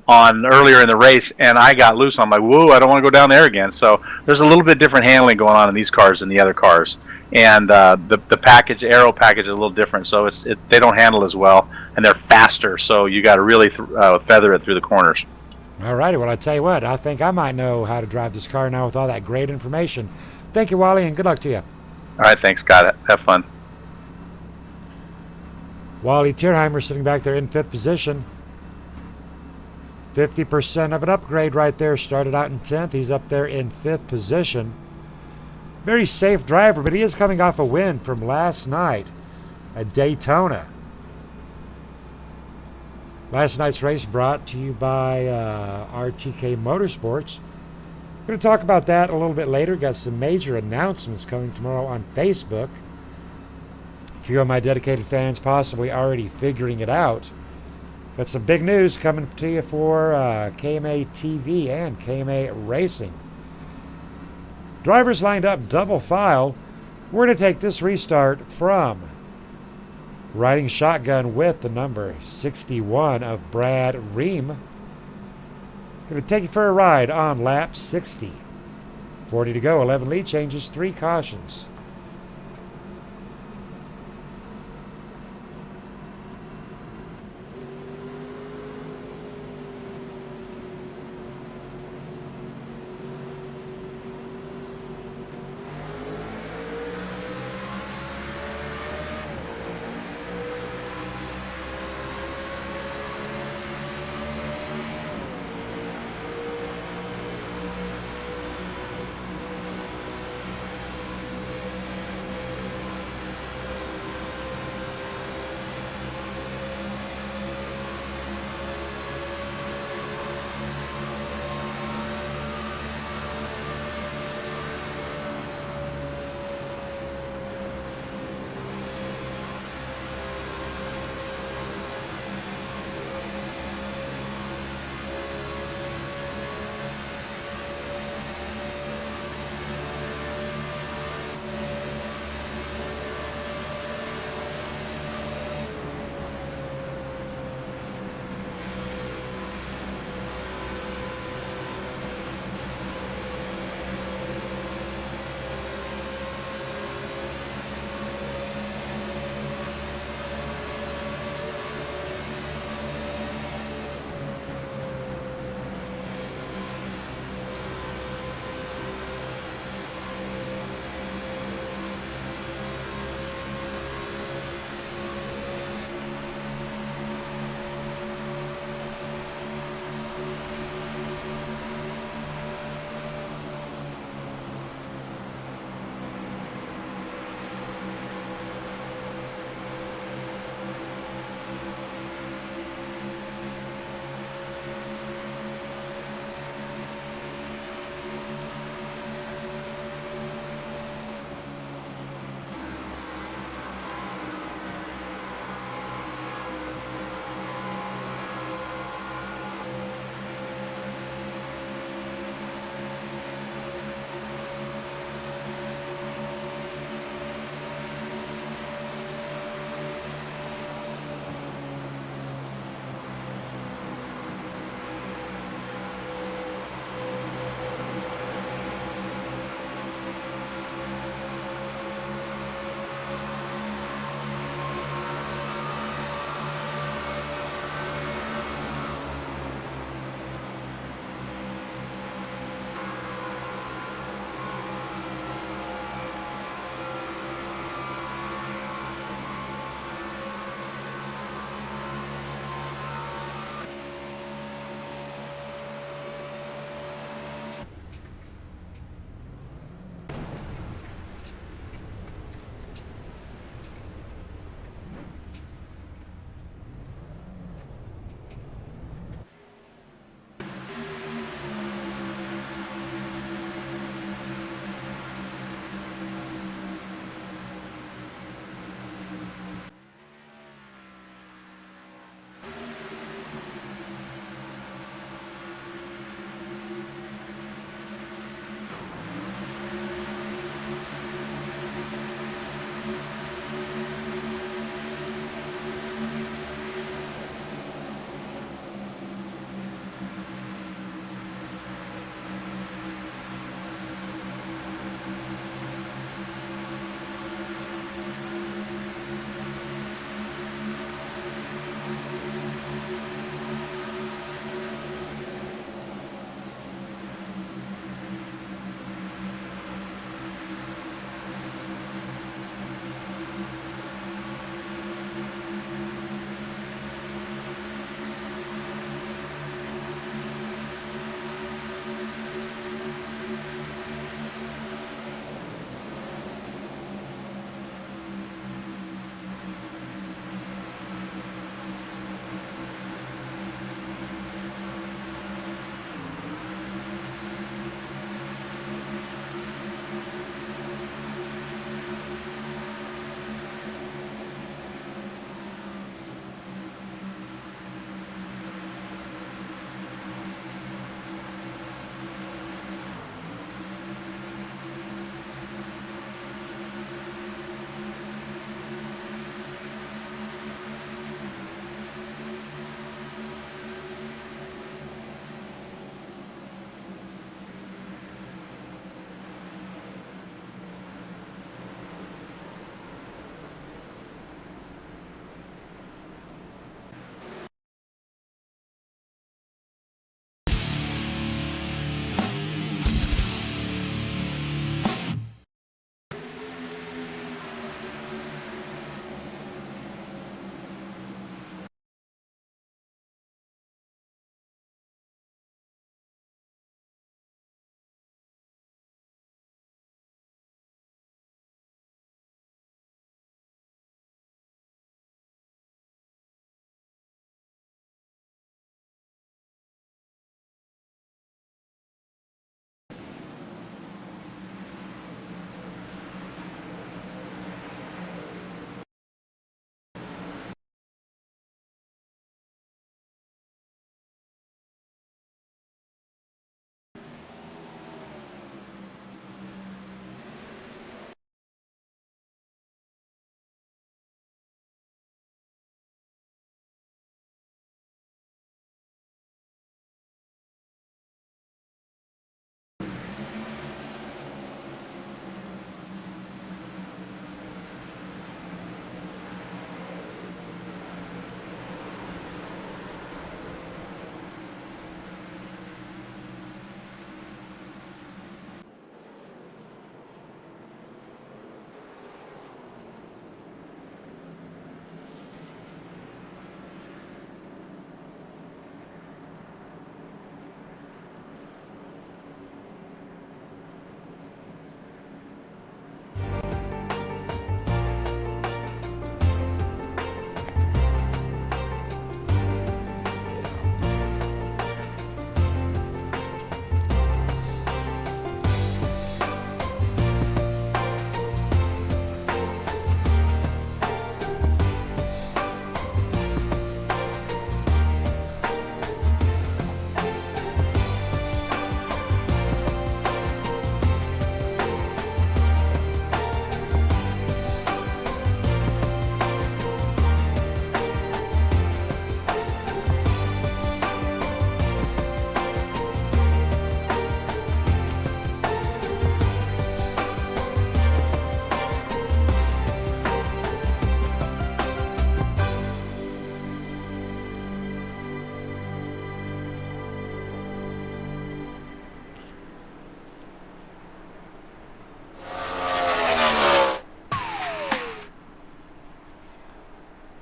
on earlier in the race, and I got loose. I'm like, whoa, I don't want to go down there again. So there's a little bit different handling going on in these cars than the other cars, and the aero package is a little different. So they don't handle as well, and they're faster. So you got to really feather it through the corners.
All righty, well, I tell you what, I think I might know how to drive this car now with all that great information. Thank you, Wally, and good luck to you.
All right, thanks, Scott. Have fun.
Wally Tierheimer sitting back there in 5th position. 50% of an upgrade right there. Started out in 10th. He's up there in 5th position. Very safe driver, but he is coming off a win from last night at Daytona. Last night's race brought to you by RTK Motorsports. We're going to talk about that a little bit later. Got some major announcements coming tomorrow on Facebook. A few of my dedicated fans possibly already figuring it out. Got some big news coming to you for KMA TV and KMA Racing. Drivers lined up double file. We're going to take this restart from riding shotgun with the number 61 of Brad Ream. Going to take you for a ride on lap 60. 40 to go, 11 lead changes, 3 cautions.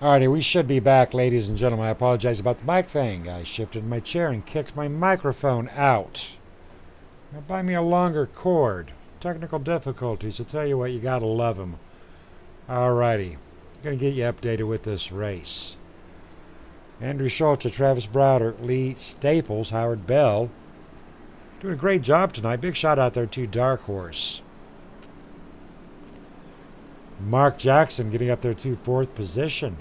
Alrighty, we should be back, ladies and gentlemen. I apologize about the mic thing. I shifted my chair and kicked my microphone out. Now buy me a longer cord. Technical difficulties. I'll tell you what, you gotta love them. Alrighty, gonna get you updated with this race. Andrew Schultz, Travis Browder, Lee Staples, Howard Bell. Doing a great job tonight. Big shout out there to Dark Horse. Mark Jackson getting up there to 4th position.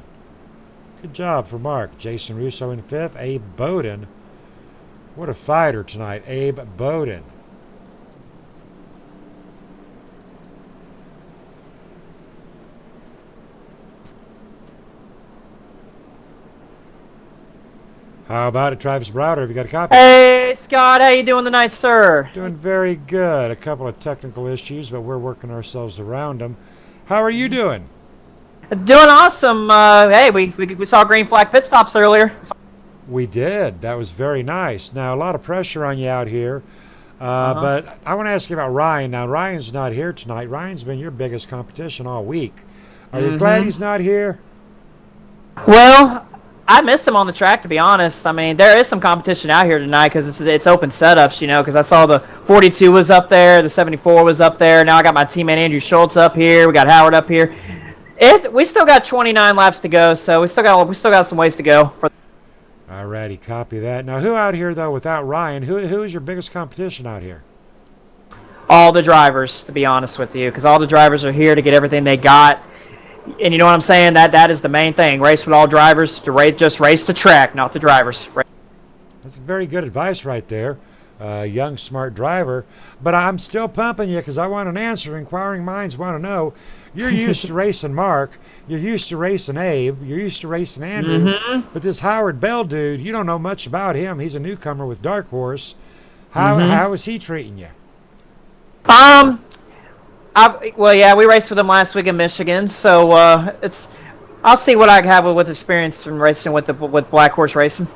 Good job for Mark. Jason Russo in 5th. Abe Bowden. What a fighter tonight. Abe Bowden. How about it, Travis Browder? Have you got a copy?
Hey, Scott, how you doing tonight, sir?
Doing very good. A couple of technical issues, but we're working ourselves around them. How are you doing?
Doing awesome. Hey, we saw green flag pit stops earlier.
We did. That was very nice. Now, a lot of pressure on you out here. But I want to ask you about Ryan. Now, Ryan's not here tonight. Ryan's been your biggest competition all week. Are you glad he's not here?
Well, I miss him on the track, to be honest. I mean, there is some competition out here tonight because it's open setups, you know, because I saw the 42 was up there, the 74 was up there. Now I got my teammate Andrew Schultz up here. We got Howard up here. We still got 29 laps to go, so we still got some ways to go.
Alrighty, copy that. Now, who out here, though, without Ryan, who is your biggest competition out here?
All the drivers, to be honest with you, because all the drivers are here to get everything they got. And you know what I'm saying? That is the main thing. Race with all drivers. Just race the track, not the drivers.
That's very good advice right there. Young, smart driver. But I'm still pumping you because I want an answer. Inquiring minds want to know. You're used to racing Mark. You're used to racing Abe. You're used to racing Andrew. But this Howard Bell dude, you don't know much about him. He's a newcomer with Dark Horse. How is he treating you?
Well, yeah, we raced with him last week in Michigan, so I'll see what I have with experience from racing with Black Horse Racing.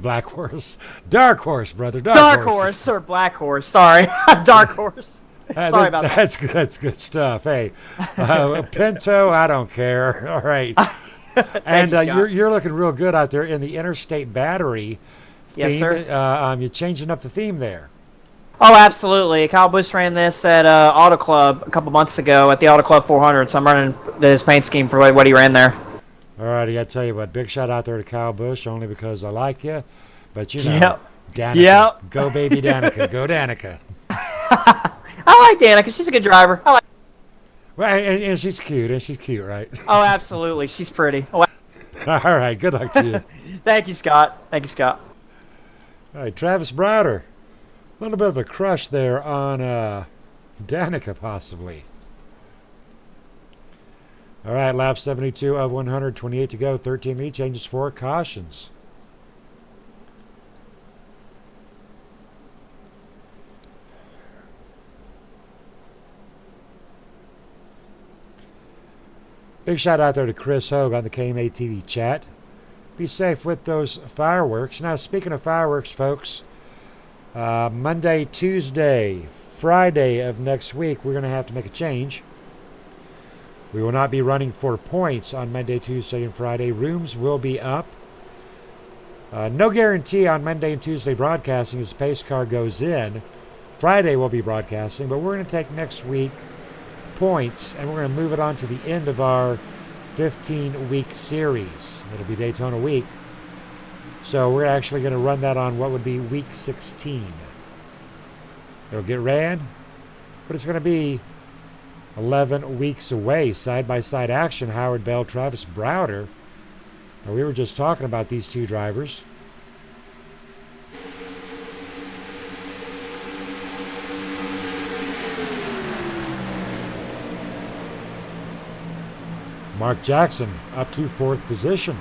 Black Horse, Dark Horse, brother,
Dark Horse or Black Horse. Sorry, Dark Horse. Sorry about that.
That's good stuff. Hey, Pinto, I don't care. All right, and you're looking real good out there in the Interstate Battery.
Yes,
theme.
sir.
You're changing up the theme there.
Oh, absolutely. Kyle Busch ran this at Autoclub a couple months ago at the Autoclub 400, so I'm running his paint scheme for what he ran there.
All righty, I tell you what, big shout out there to Kyle Busch, only because I like you, but you know, Danica.
Yep.
Go baby Danica, go Danica.
I like Danica. She's a good driver.
Well, and she's cute, right?
Oh, absolutely. She's pretty. Oh,
all right, good luck to you.
Thank you, Scott. All
right, Travis Browder. A little bit of a crush there on Danica, possibly. All right, lap 72 of 128 to go. 13 lead changes, 4 cautions. Big shout out there to Chris Hogue on the KMA TV chat. Be safe with those fireworks. Now, speaking of fireworks, folks, Monday, Tuesday, Friday of next week, we're going to have to make a change. We will not be running for points on Monday, Tuesday, and Friday. Rooms will be up. No guarantee on Monday and Tuesday broadcasting as the pace car goes in. Friday we'll be broadcasting, but we're going to take next week points, and we're going to move it on to the end of our 15-week series. It'll be Daytona week. So we're actually going to run that on what would be week 16. It'll get ran, but it's going to be 11 weeks away. Side-by-side action, Howard Bell, Travis Browder. Now, we were just talking about these two drivers. Mark Jackson up to 4th position.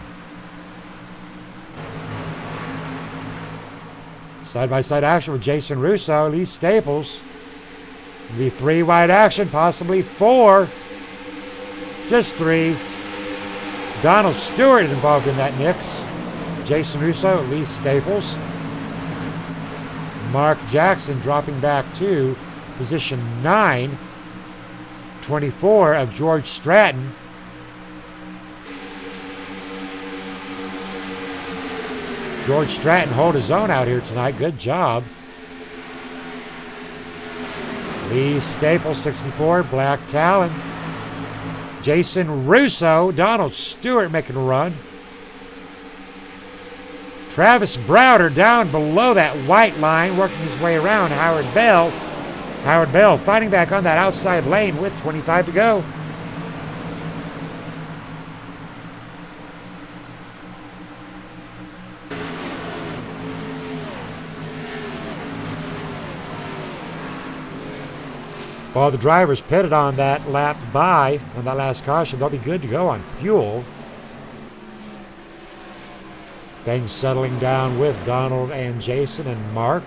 Side-by-side action with Jason Russo, Lee Staples. It'll be 3 wide action, possibly 4. Just 3. Donald Stewart involved in that mix. Jason Russo, Lee Staples. Mark Jackson dropping back to position 9. 24 of George Stratton. George Stratton hold his own out here tonight. Good job. Lee Staples, 64, Black Talon. Jason Russo, Donald Stewart making a run. Travis Browder down below that white line, working his way around Howard Bell. Howard Bell fighting back on that outside lane with 25 to go. While the drivers pitted on that lap by, on that last caution, they'll be good to go on fuel. Things settling down with Donald and Jason and Mark.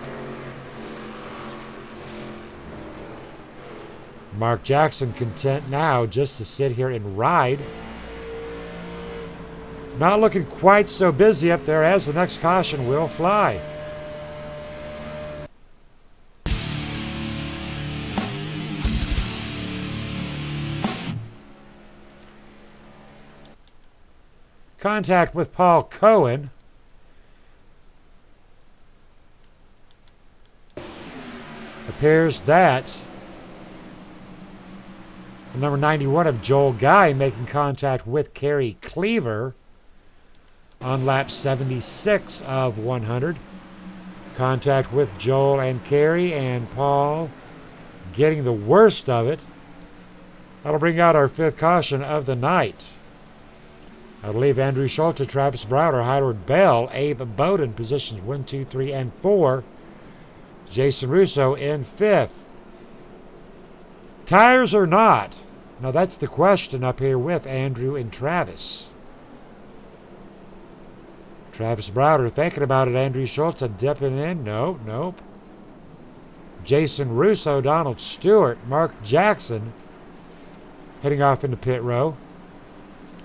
Mark Jackson content now just to sit here and ride. Not looking quite so busy up there as the next caution will fly. Contact with Paul Cohen. Appears that the number 91 of Joel Guy making contact with Kerry Cleaver on lap 76 of 100. Contact with Joel and Kerry, and Paul getting the worst of it. That'll bring out our fifth caution of the night. I believe Andrew Schulte, Travis Browder, Howard Bell, Abe Bowden positions 1, 2, 3, and 4. Jason Russo in fifth. Tires or not? Now that's the question up here with Andrew and Travis. Travis Browder thinking about it. Andrew Schulte dipping in. Nope. Jason Russo, Donald Stewart, Mark Jackson heading off into pit row.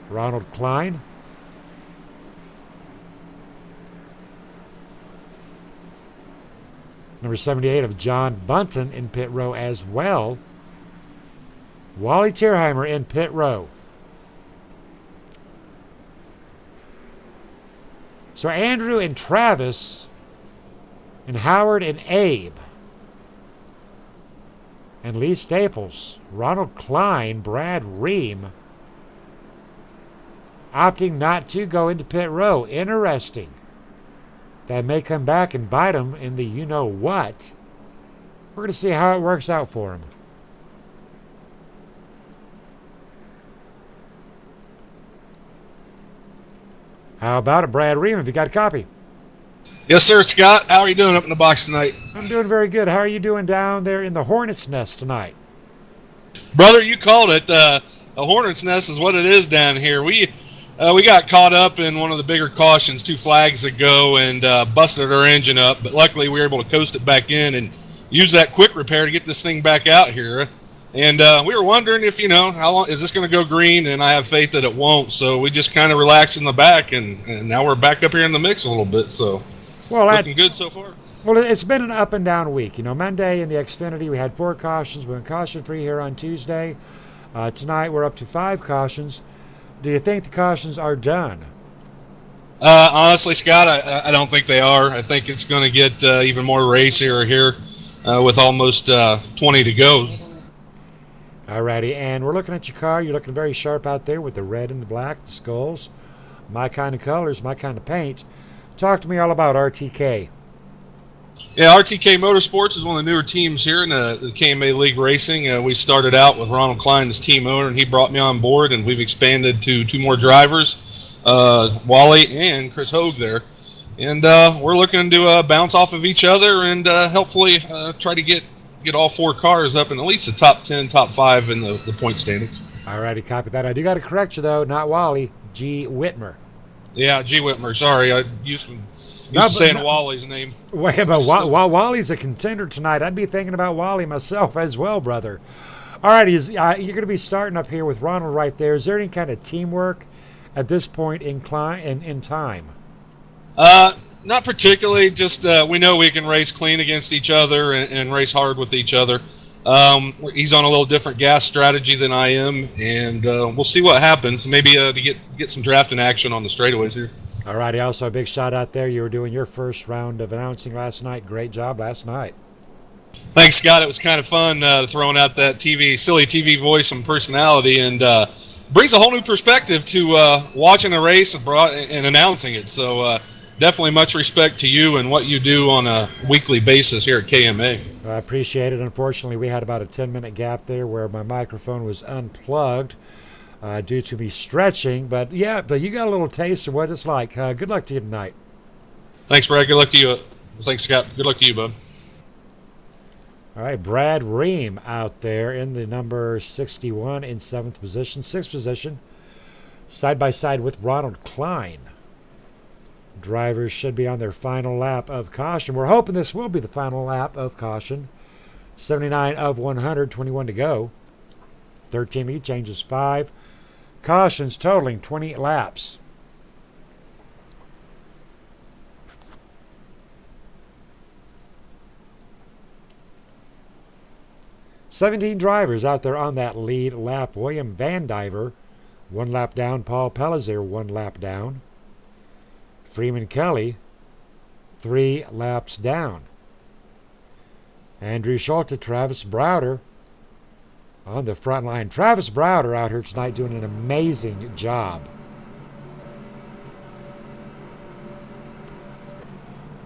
Ronald Klein. Number 78 of John Bunton in pit row as well. Wally Tierheimer in pit row. So Andrew and Travis and Howard and Abe and Lee Staples, Ronald Klein, Brad Ream opting not to go into pit row. Interesting. That may come back and bite them in the you-know-what. We're going to see how it works out for them. How about it, Brad Ream? Have you got a copy?
Yes, sir, Scott. How are you doing up in the box tonight?
I'm doing very good. How are you doing down there in the Hornet's Nest tonight?
Brother, you called it. A hornet's nest is what it is down here. We got caught up in one of the bigger cautions 2 flags ago and busted our engine up, but luckily we were able to coast it back in and use that quick repair to get this thing back out here. And we were wondering if, how long is this going to go green, and I have faith that it won't. So we just kind of relaxed in the back, and now we're back up here in the mix a little bit. So looking good so far.
Well, it's been an up and down week. Monday in the Xfinity we had 4 cautions. We went caution-free here on Tuesday. Tonight we're up to 5 cautions. Do you think the cautions are done?
Honestly, Scott, I don't think they are. I think it's going to get even more racier here with almost 20 to go.
Alrighty, and we're looking at your car. You're looking very sharp out there with the red and the black, the skulls. My kind of colors, my kind of paint. Talk to me all about RTK.
Yeah, RTK Motorsports is one of the newer teams here in the KMA League Racing. We started out with Ronald Klein as team owner, and he brought me on board, and we've expanded to 2 more drivers, Wally and Chris Hogue there. And we're looking to bounce off of each other and hopefully try to get all 4 cars up in at least the top 10, top 5 in the point standings.
Alrighty, copy that. I do got to correct you, though. Not Wally, G. Whitmer.
Yeah, G. Whitmer. Sorry, I used to saying Wally's name.
Wait, but Wally's a contender tonight. I'd be thinking about Wally myself as well, brother. Alrighty, you're going to be starting up here with Ronald right there. Is there any kind of teamwork at this point in time?
Not particularly. Just we know we can race clean against each other and race hard with each other. He's on a little different gas strategy than I am, and we'll see what happens. Maybe to get some drafting action on the straightaways here.
All righty. Also, a big shout out there. You were doing your first round of announcing last night. Great job last night.
Thanks, Scott. It was kind of fun throwing out that silly TV voice and personality, and brings a whole new perspective to watching the race and announcing it. So definitely much respect to you and what you do on a weekly basis here at KMA.
I appreciate it. Unfortunately, we had about a 10-minute gap there where my microphone was unplugged due to me stretching. But yeah, but you got a little taste of what it's like. Good luck to you tonight.
Thanks, Brad. Good luck to you. Thanks, Scott. Good luck to you, bud.
All right, Brad Ream out there in the number 61 in 7th position. 6th position, side by side with Ronald Klein. Drivers should be on their final lap of caution. We're hoping this will be the final lap of caution. 79 of 100, 21 to go. 13 lead changes 5. Cautions totaling 20 laps. "17 drivers out there on that lead lap. William Van Diver, 1 lap down. Paul Pellizer, 1 lap down. Freeman Kelly, 3 laps down. Andrew Schulte, Travis Browder on the front line. Travis Browder out here tonight doing an amazing job.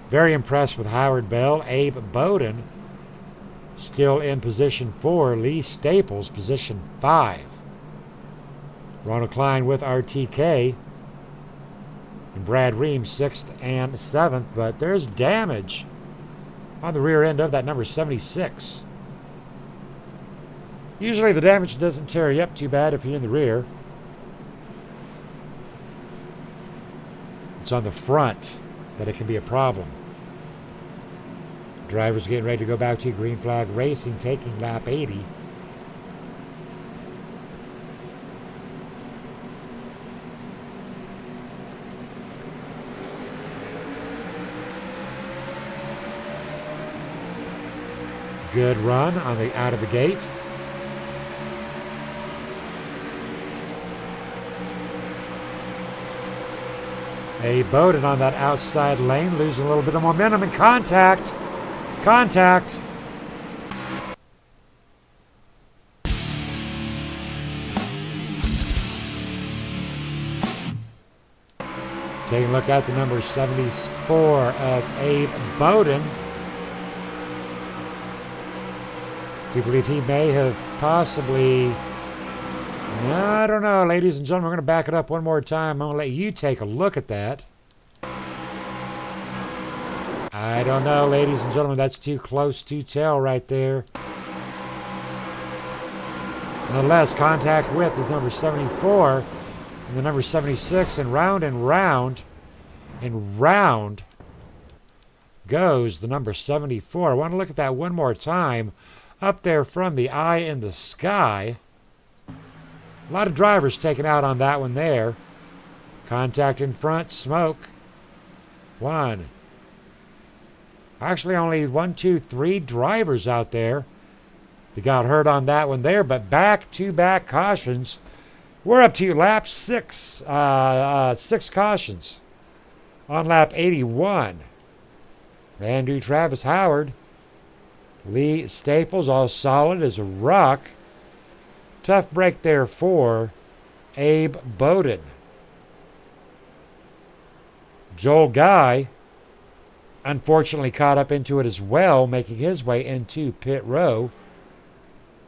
Very impressed with Howard Bell. Abe Bowden still in position 4. Lee Staples, position 5. Ronald Klein with RTK. And Brad Ream, 6th and 7th. But there's damage on the rear end of that number 76. Usually the damage doesn't tear you up too bad if you're in the rear. It's on the front that it can be a problem. Drivers getting ready to go back to green flag racing, taking lap 80. Good run on the out of the gate. A Bowden on that outside lane, losing a little bit of momentum and contact. Contact. Taking a look at the number 74 of Abe Bowden. Do you believe he may have possibly... I don't know, ladies and gentlemen. We're going to back it up one more time. I'm going to let you take a look at that. I don't know, ladies and gentlemen. That's too close to tell right there. Nonetheless, contact with is number 74 and the number 76. And round goes the number 74. I want to look at that one more time. Up there from the eye in the sky. A lot of drivers taken out on that one there. Contact in front, smoke. 1. Actually, only 1, 2, 3 drivers out there that got hurt on that one there. But back-to-back cautions. We're up to lap 6. 6 cautions on lap 81. Andrew Travis Howard. Lee Staples, all solid as a rock. Tough break there for Abe Bowden. Joel Guy, unfortunately, caught up into it as well, making his way into pit row.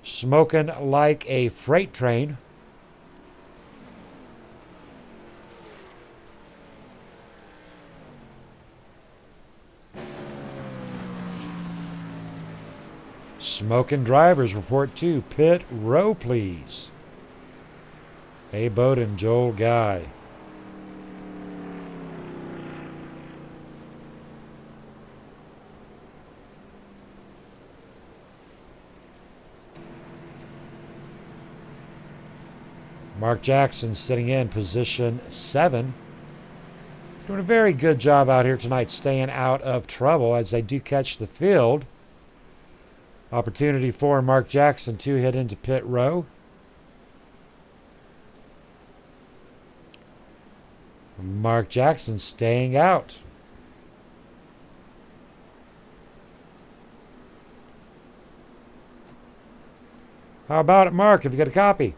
Smoking like a freight train. Smoking drivers report to pit row, please. Abe Bowden, Joel Guy. Mark Jackson sitting in position 7. Doing a very good job out here tonight, staying out of trouble as they do catch the field. Opportunity for Mark Jackson to head into pit row. Mark Jackson staying out. How about it, Mark? Have you got a copy?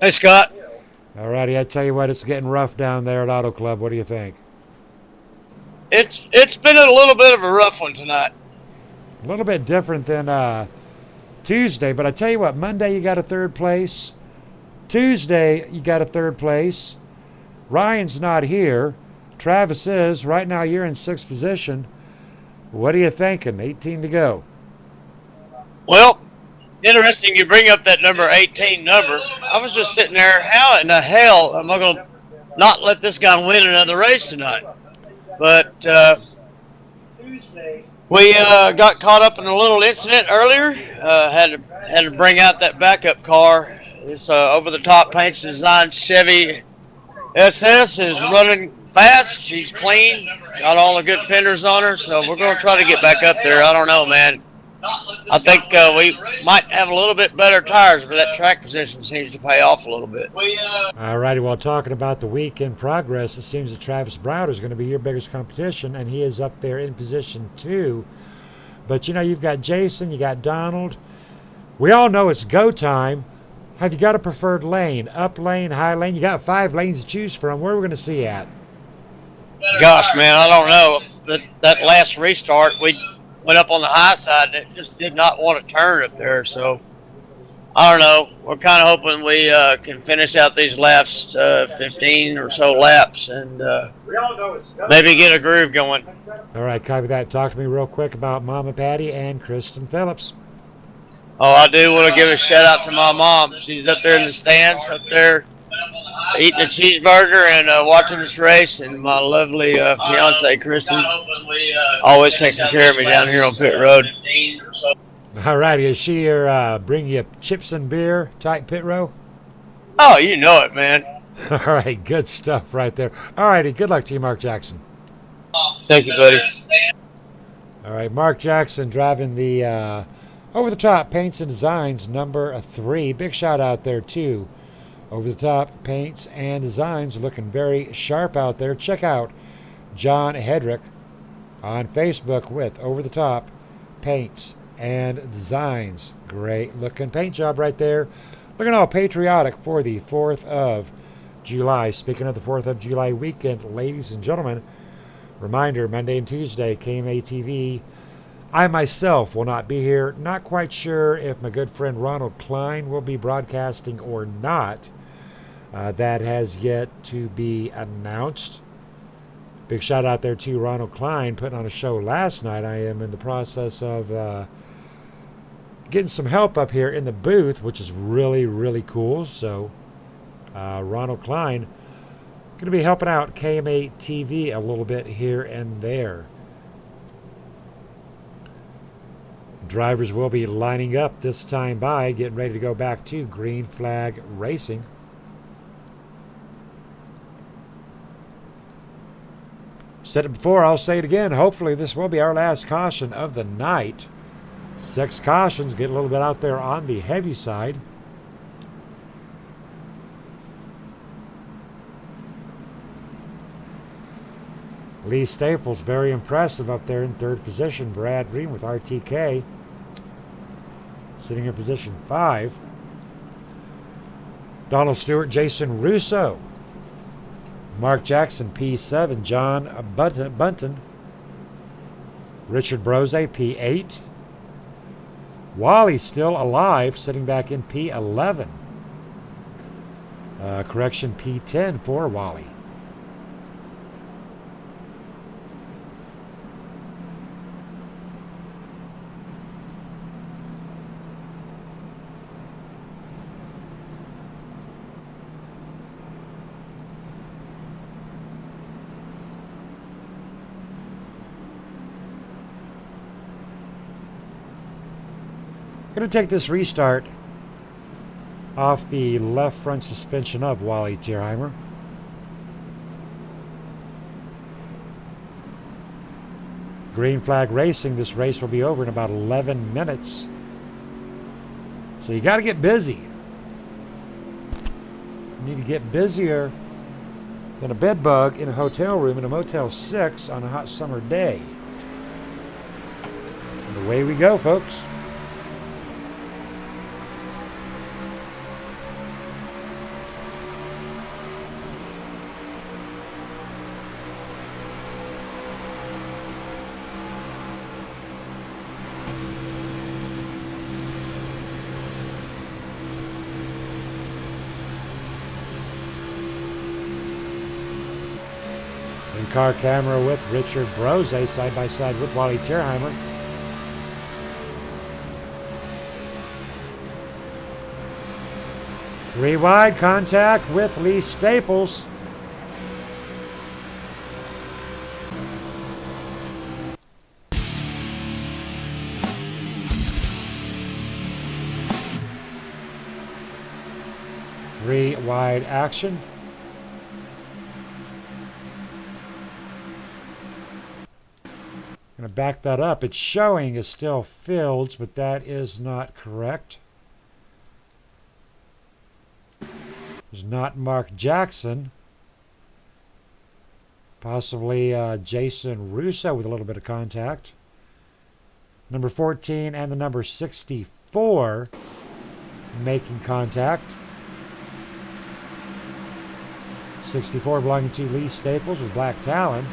Hey, Scott.
Alrighty, I tell you what, it's getting rough down there at Auto Club. What do you think?
It's been a little bit of a rough one tonight.
A little bit different than Tuesday, but I tell you what, Monday you got a third place. Tuesday you got a third place. Ryan's not here. Travis is. Right now you're in 6th position. What are you thinking? 18 to go.
Well, interesting you bring up that number 18 number. I was just sitting there, how in the hell am I going to not let this guy win another race tonight? But we got caught up in a little incident earlier. Had to bring out that backup car. This over-the-top paint design Chevy SS is running fast. She's clean. Got all the good fenders on her. So we're going to try to get back up there. I don't know, man. I think we might have a little bit better tires, but that track position seems to pay off a little bit.
Alrighty, well, talking about the week in progress, it seems that Travis Browder is going to be your biggest competition, and he is up there in position 2. But, you know, you've got Jason, you got Donald. We all know it's go time. Have you got a preferred lane? Up lane, high lane? You got 5 lanes to choose from. Where are we going to see at?
Gosh, man, I don't know. That last restart, we went up on the high side, and it just did not want to turn up there. So, I don't know. We're kind of hoping we can finish out these last 15 or so laps and maybe get a groove going.
All right, copy that. Talk to me real quick about Mama Patty and Kristen Phillips.
Oh, I do want to give a shout out to my mom. She's up there in the stands, up there eating a cheeseburger and watching this race. And my lovely fiance, Kristen, always taking care of me down here on pit road.
All righty, is she your bring you chips and beer type pit row?
Oh, you know it, man.
All right, good stuff right there. All righty, good luck to you, Mark Jackson.
Thank you, buddy.
All right, Mark Jackson driving the Over the Top Paints and Designs number 3. Big shout out there, too. Over the Top Paints and Designs looking very sharp out there. Check out John Hedrick on Facebook with Over the Top Paints and Designs. Great looking paint job right there. Looking all patriotic for the 4th of July. Speaking of the 4th of July weekend, ladies and gentlemen, reminder, Monday and Tuesday, KMA TV. I myself will not be here. Not quite sure if my good friend Ronald Klein will be broadcasting or not. That has yet to be announced. Big shout out there to Ronald Klein putting on a show last night. I am in the process of getting some help up here in the booth, which is really, really cool. So Ronald Klein going to be helping out KMA TV a little bit here and there. Drivers will be lining up this time by, getting ready to go back to Green Flag Racing. Said it before, I'll say it again. Hopefully this will be our last caution of the night. 6 cautions, get a little bit out there on the heavy side. Lee Staples, very impressive up there in 3rd position. Brad Green with RTK sitting in position 5. Donald Stewart, Jason Russo. Mark Jackson, P7. John Bunton. Richard Brose, P8. Wally still alive, sitting back in P11. Correction, P10 for Wally. Going to take this restart off the left front suspension of Wally Tierheimer. Green Flag Racing, this race will be over in about 11 minutes. So you got to get busy. You need to get busier than a bed bug in a hotel room in a Motel 6 on a hot summer day. And away we go, folks. In-car camera with Richard Brose side by side with Wally Tierheimer. Three wide contact with Lee Staples. Three wide action. I'm going to back that up. It's showing is still Fields, but that is not correct. It's not Mark Jackson. Possibly Jason Russo with a little bit of contact. Number 14 and the number 64 making contact. 64 belonging to Lee Staples with Black Talon.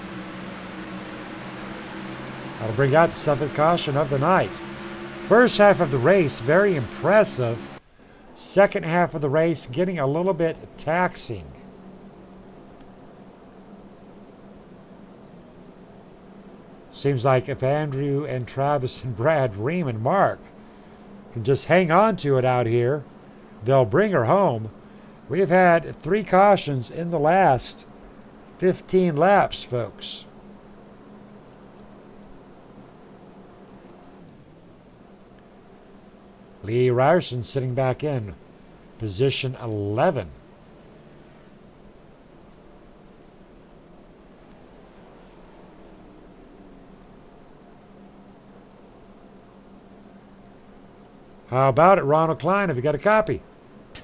That'll bring out the seventh caution of the night. First half of the race, very impressive. Second half of the race, getting a little bit taxing. Seems like if Andrew and Travis and Brad, Ream and Mark can just hang on to it out here, they'll bring her home. We've had 3 cautions in the last 15 laps, folks. Lee Ryerson sitting back in position 11. How about it, Ronald Klein? Have you got a copy?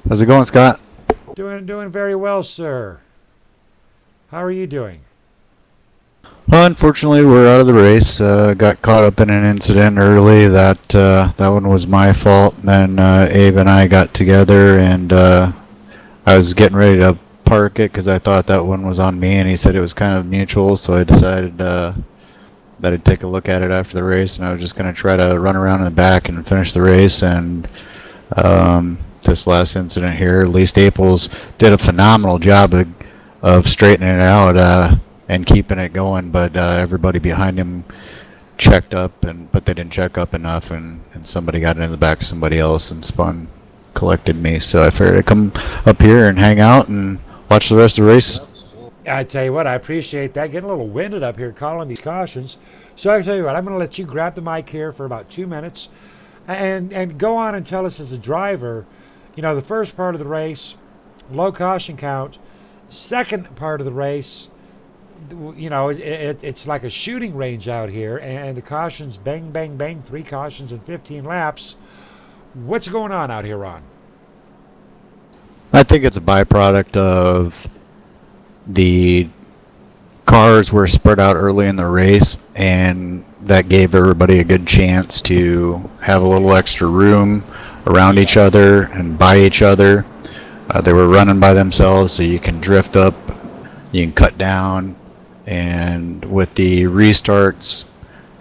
How's it going, Scott?
Doing very well, sir. How are you doing?
Well, unfortunately, we're out of the race. Got caught up in an incident early. That one was my fault. Then Abe and I got together, and I was getting ready to park it because I thought that one was on me, and he said it was kind of mutual. So I decided that I'd take a look at it after the race, and I was just going to try to run around in the back and finish the race. And this last incident here, Lee Staples did a phenomenal job of straightening it out and keeping it going, but everybody behind him checked up, but they didn't check up enough, and somebody got in the back of somebody else and spun, collected me. So I figured I'd come up here and hang out and watch the rest of the race.
I tell you what, I appreciate that. Getting a little winded up here calling these cautions. So I tell you what, I'm going to let you grab the mic here for about 2 minutes and go on and tell us as a driver, you know, the first part of the race, low caution count. Second part of the race, you know, it's like a shooting range out here, and the cautions, bang, bang, bang, 3 cautions in 15 laps. What's going on out here, Ron?
I think it's a byproduct of the cars were spread out early in the race, and that gave everybody a good chance to have a little extra room around each other and by each other. They were running by themselves, so you can drift up, you can cut down, and with the restarts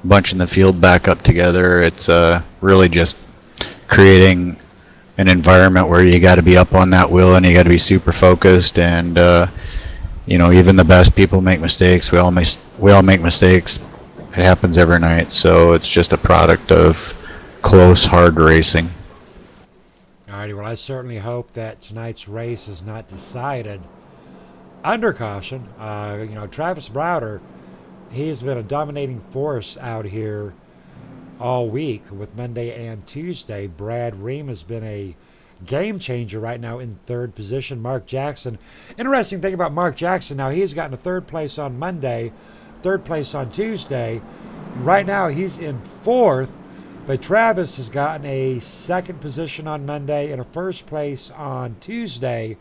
bunching the field back up together, it's really just creating an environment where you got to be up on that wheel and you got to be super focused. And you know, even the best people make mistakes. We all make mistakes. It happens every night, so it's just a product of close, hard racing.
Alrighty, well, I certainly hope that tonight's race is not decided under caution. You know, Travis Browder, he has been a dominating force out here all week with Monday and Tuesday. Brad Ream has been a game changer right now in third position. Mark Jackson, interesting thing about Mark Jackson, now he's gotten a third place on Monday, third place on Tuesday. Right now he's in fourth, but Travis has gotten a second position on Monday and a first place on Tuesday.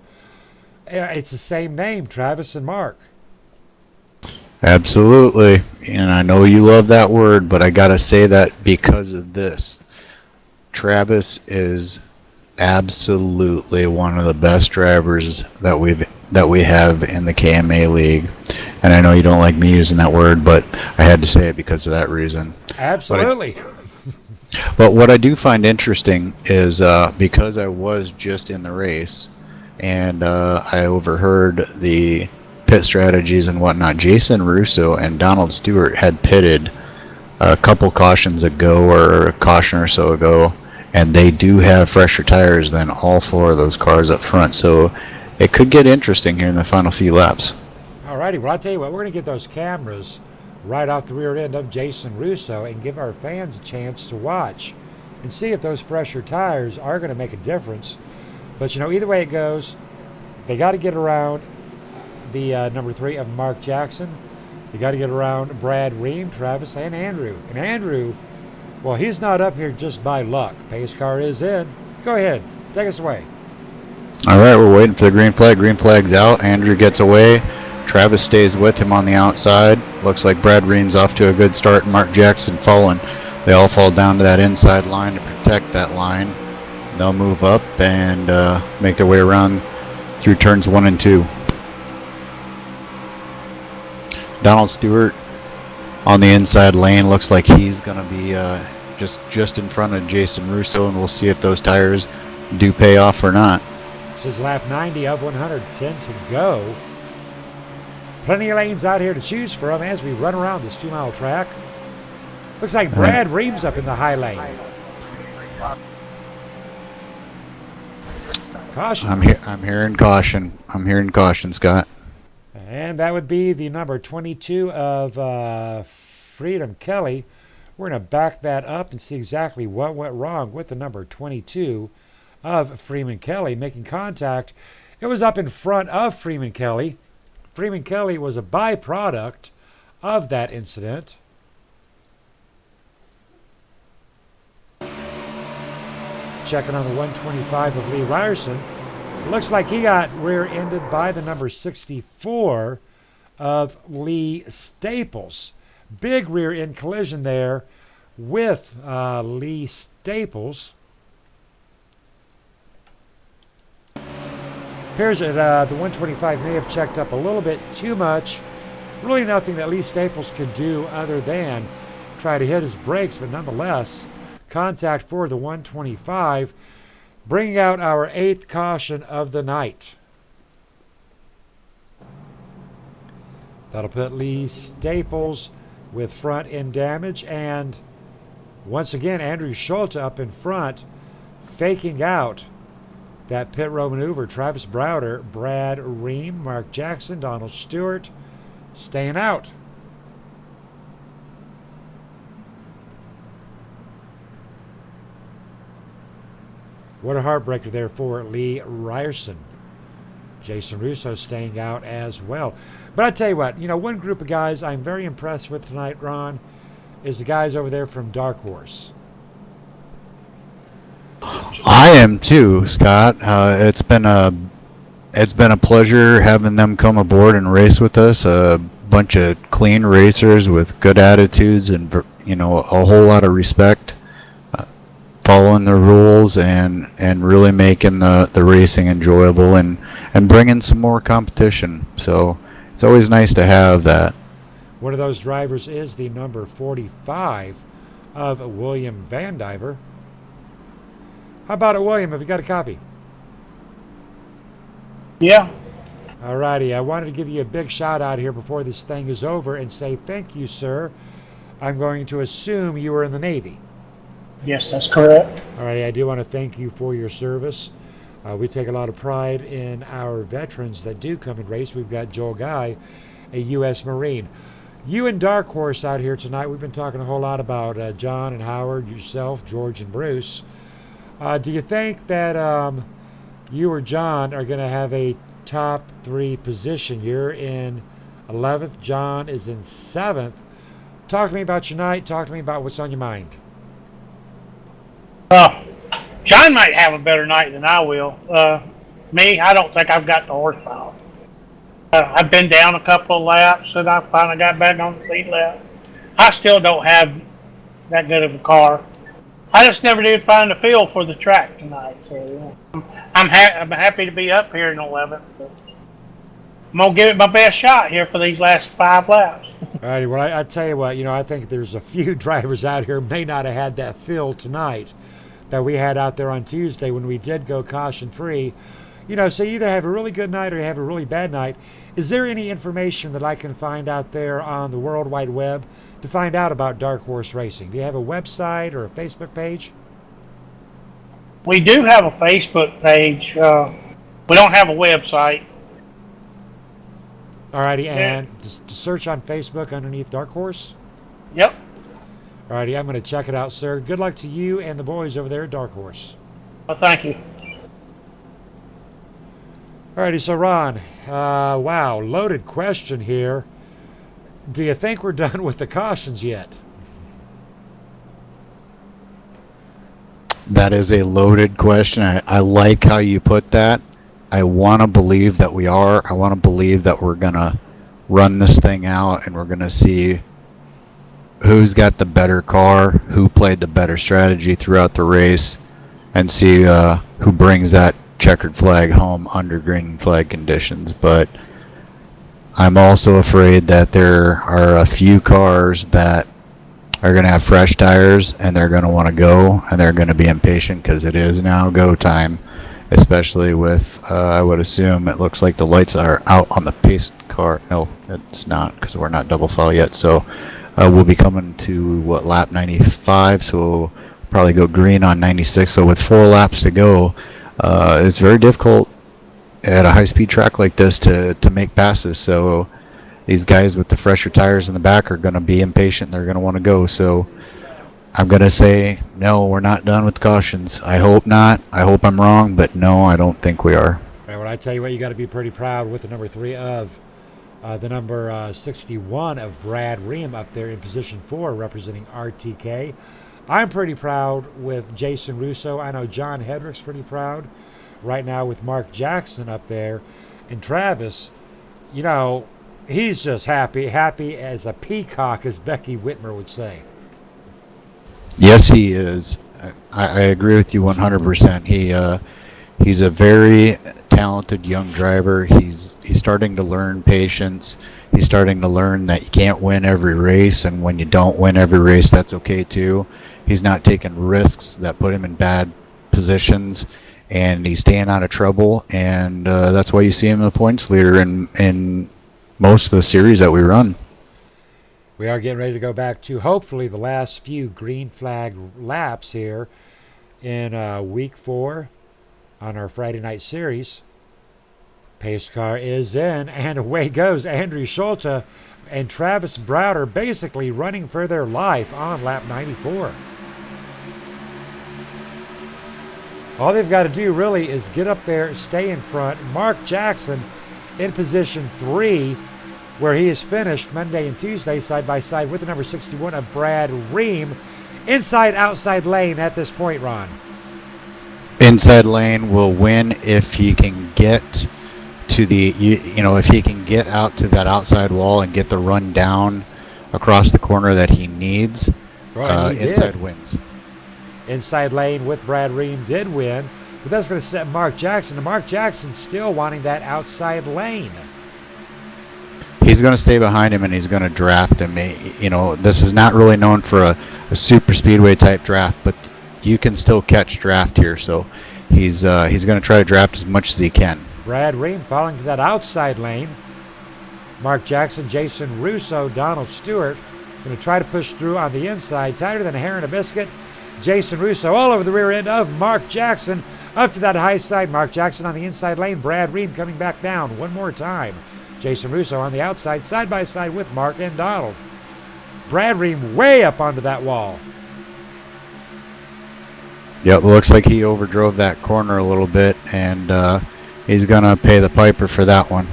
It's the same name, Travis and Mark.
Absolutely. And I know you love that word, but I got to say that because of this. Travis is absolutely one of the best drivers that we have in the KMA league. And I know you don't like me using that word, but I had to say it because of that reason.
Absolutely.
But what I do find interesting is because I was just in the race and I overheard the pit strategies and whatnot, Jason Russo and Donald Stewart had pitted a couple cautions ago or a caution or so ago, and they do have fresher tires than all four of those cars up front. So it could get interesting here in the final few laps.
Alrighty, well, I'll tell you what, we're going to get those cameras right off the rear end of Jason Russo and give our fans a chance to watch and see if those fresher tires are going to make a difference. But, either way it goes, they got to get around the number 3 of Mark Jackson. They got to get around Brad Ream, Travis, and Andrew. And Andrew, well, he's not up here just by luck. Pace car is in. Go ahead. Take us away.
All right, we're waiting for the green flag. Green flag's out. Andrew gets away. Travis stays with him on the outside. Looks like Brad Ream's off to a good start. Mark Jackson following. They all fall down to that inside line to protect that line. They'll move up and make their way around through turns 1 and 2. Donald Stewart on the inside lane. Looks like he's going to be just in front of Jason Russo, and we'll see if those tires do pay off or not.
This is lap 90 of 110 to go. Plenty of lanes out here to choose from as we run around this 2-mile track. Looks like Brad Ream's up in the high lane. Caution.
I'm hearing caution. I'm hearing caution, Scott.
And that would be the number 22 of Freedom Kelly. We're going to back that up and see exactly what went wrong with the number 22 of Freeman Kelly making contact. It was up in front of Freeman Kelly. Freeman Kelly was a byproduct of that incident. Checking on the 125 of Lee Ryerson. Looks like he got rear-ended by the number 64 of Lee Staples. Big rear-end collision there with Lee Staples. Appears that the 125 may have checked up a little bit too much. Really nothing that Lee Staples could do other than try to hit his brakes, but nonetheless, contact for the 125, bringing out our 8th caution of the night. That'll put Lee Staples with front end damage, and once again, Andrew Schulte up in front, faking out that pit row maneuver. Travis Browder, Brad Ream, Mark Jackson, Donald Stewart staying out. What a heartbreaker there for Lee Ryerson. Jason Russo staying out as well. But I tell you what, one group of guys I'm very impressed with tonight, Ron, is the guys over there from Dark Horse.
I am too, Scott. It's been a pleasure having them come aboard and race with us. A bunch of clean racers with good attitudes and a whole lot of respect, following the rules and really making the racing enjoyable and bringing some more competition. So it's always nice to have that.
One of those drivers is the number 45 of William Van Diver. How about it, William? Have you got a copy?
Yeah.
Alrighty, I wanted to give you a big shout out here before this thing is over and say thank you, sir. I'm going to assume you were in the Navy.
Yes, that's correct.
Alrighty, I do want to thank you for your service. We take a lot of pride in our veterans that do come and race. We've got Joel Guy, a U.S. Marine. You and Dark Horse out here tonight, we've been talking a whole lot about John and Howard, yourself, George and Bruce. Do you think that you or John are going to have a top 3 position? You're in 11th. John is in 7th. Talk to me about your night. Talk to me about what's on your mind.
John might have a better night than I will. Me, I don't think I've got the horsepower. I've been down a couple of laps, and I finally got back on the lead lap. I still don't have that good of a car. I just never did find the feel for the track tonight. So I'm happy to be up here in 11th. I'm gonna give it my best shot here for these last 5 laps.
All righty, well, I tell you what, I think there's a few drivers out here may not have had that feel tonight that we had out there on Tuesday when we did go caution-free. So you either have a really good night or you have a really bad night. Is there any information that I can find out there on the World Wide Web to find out about Dark Horse Racing? Do you have a website or a Facebook page?
We do have a Facebook page. We don't have a website.
Alrighty, and just search on Facebook underneath Dark Horse?
Yep.
Alrighty, I'm going to check it out, sir. Good luck to you and the boys over there at Dark Horse.
Well, thank you.
Alrighty, so Ron, wow, loaded question here. Do you think we're done with the cautions yet?
That is a loaded question. I like how you put that. I want to believe that we are. I want to believe that we're going to run this thing out and we're going to see who's got the better car, who played the better strategy throughout the race, and see who brings that checkered flag home under green flag conditions. But I'm also afraid that there are a few cars that are going to have fresh tires and they're going to want to go and they're going to be impatient because it is now go time. Especially with, I would assume it looks like the lights are out on the pace car. No, it's not because we're not double file yet. So we'll be coming to, lap 95. So we'll probably go green on 96. So with 4 laps to go, it's very difficult at a high-speed track like this to make passes. So these guys with the fresher tires in the back are going to be impatient. They're going to want to go. So I'm going to say, no, we're not done with cautions. I hope not. I hope I'm wrong, but no, I don't think we are.
All right, well, I tell you what, you got to be pretty proud with the number 3 of the number 61 of Brad Ream up there in position 4 representing RTK. I'm pretty proud with Jason Russo. I know John Hedrick's pretty proud right now with Mark Jackson up there. And Travis, he's just happy as a peacock, as Becky Whitmer would say.
Yes, he is. I agree with you 100%. He's a very talented young driver. He's starting to learn patience. He's starting to learn that you can't win every race, and when you don't win every race, that's okay too. He's not taking risks that put him in bad positions, and he's staying out of trouble, and that's why you see him the points leader in most of the series that we run.
We are getting ready to go back to hopefully the last few green flag laps here in week 4 on our Friday night series. Pace car is in, and away goes Andrew Schulte and Travis Browder basically running for their life on lap 94. All they've got to do really is get up there, stay in front. Mark Jackson in position 3, where he has finished Monday and Tuesday side by side with the number 61 of Brad Ream. Inside, outside lane at this point, Ron.
Inside lane will win if he can get to if he can get out to that outside wall and get the run down across the corner that he needs.
Right,
inside wins.
Inside lane with Brad Ream did win, but that's going to set Mark Jackson. And Mark Jackson still wanting that outside lane.
He's going to stay behind him and he's going to draft him. This is not really known for a super speedway type draft, but you can still catch draft here. So he's going to try to draft as much as he can.
Brad Ream falling to that outside lane. Mark Jackson, Jason Russo, Donald Stewart going to try to push through on the inside, tighter than a hair in a biscuit. Jason Russo all over the rear end of Mark Jackson up to that high side. Mark Jackson on the inside lane. Brad Ream coming back down one more time. Jason Russo on the outside, side by side with Mark and Donald. Brad Ream way up onto that wall.
Yep, looks like he overdrove that corner a little bit, and he's going to pay the piper for that one.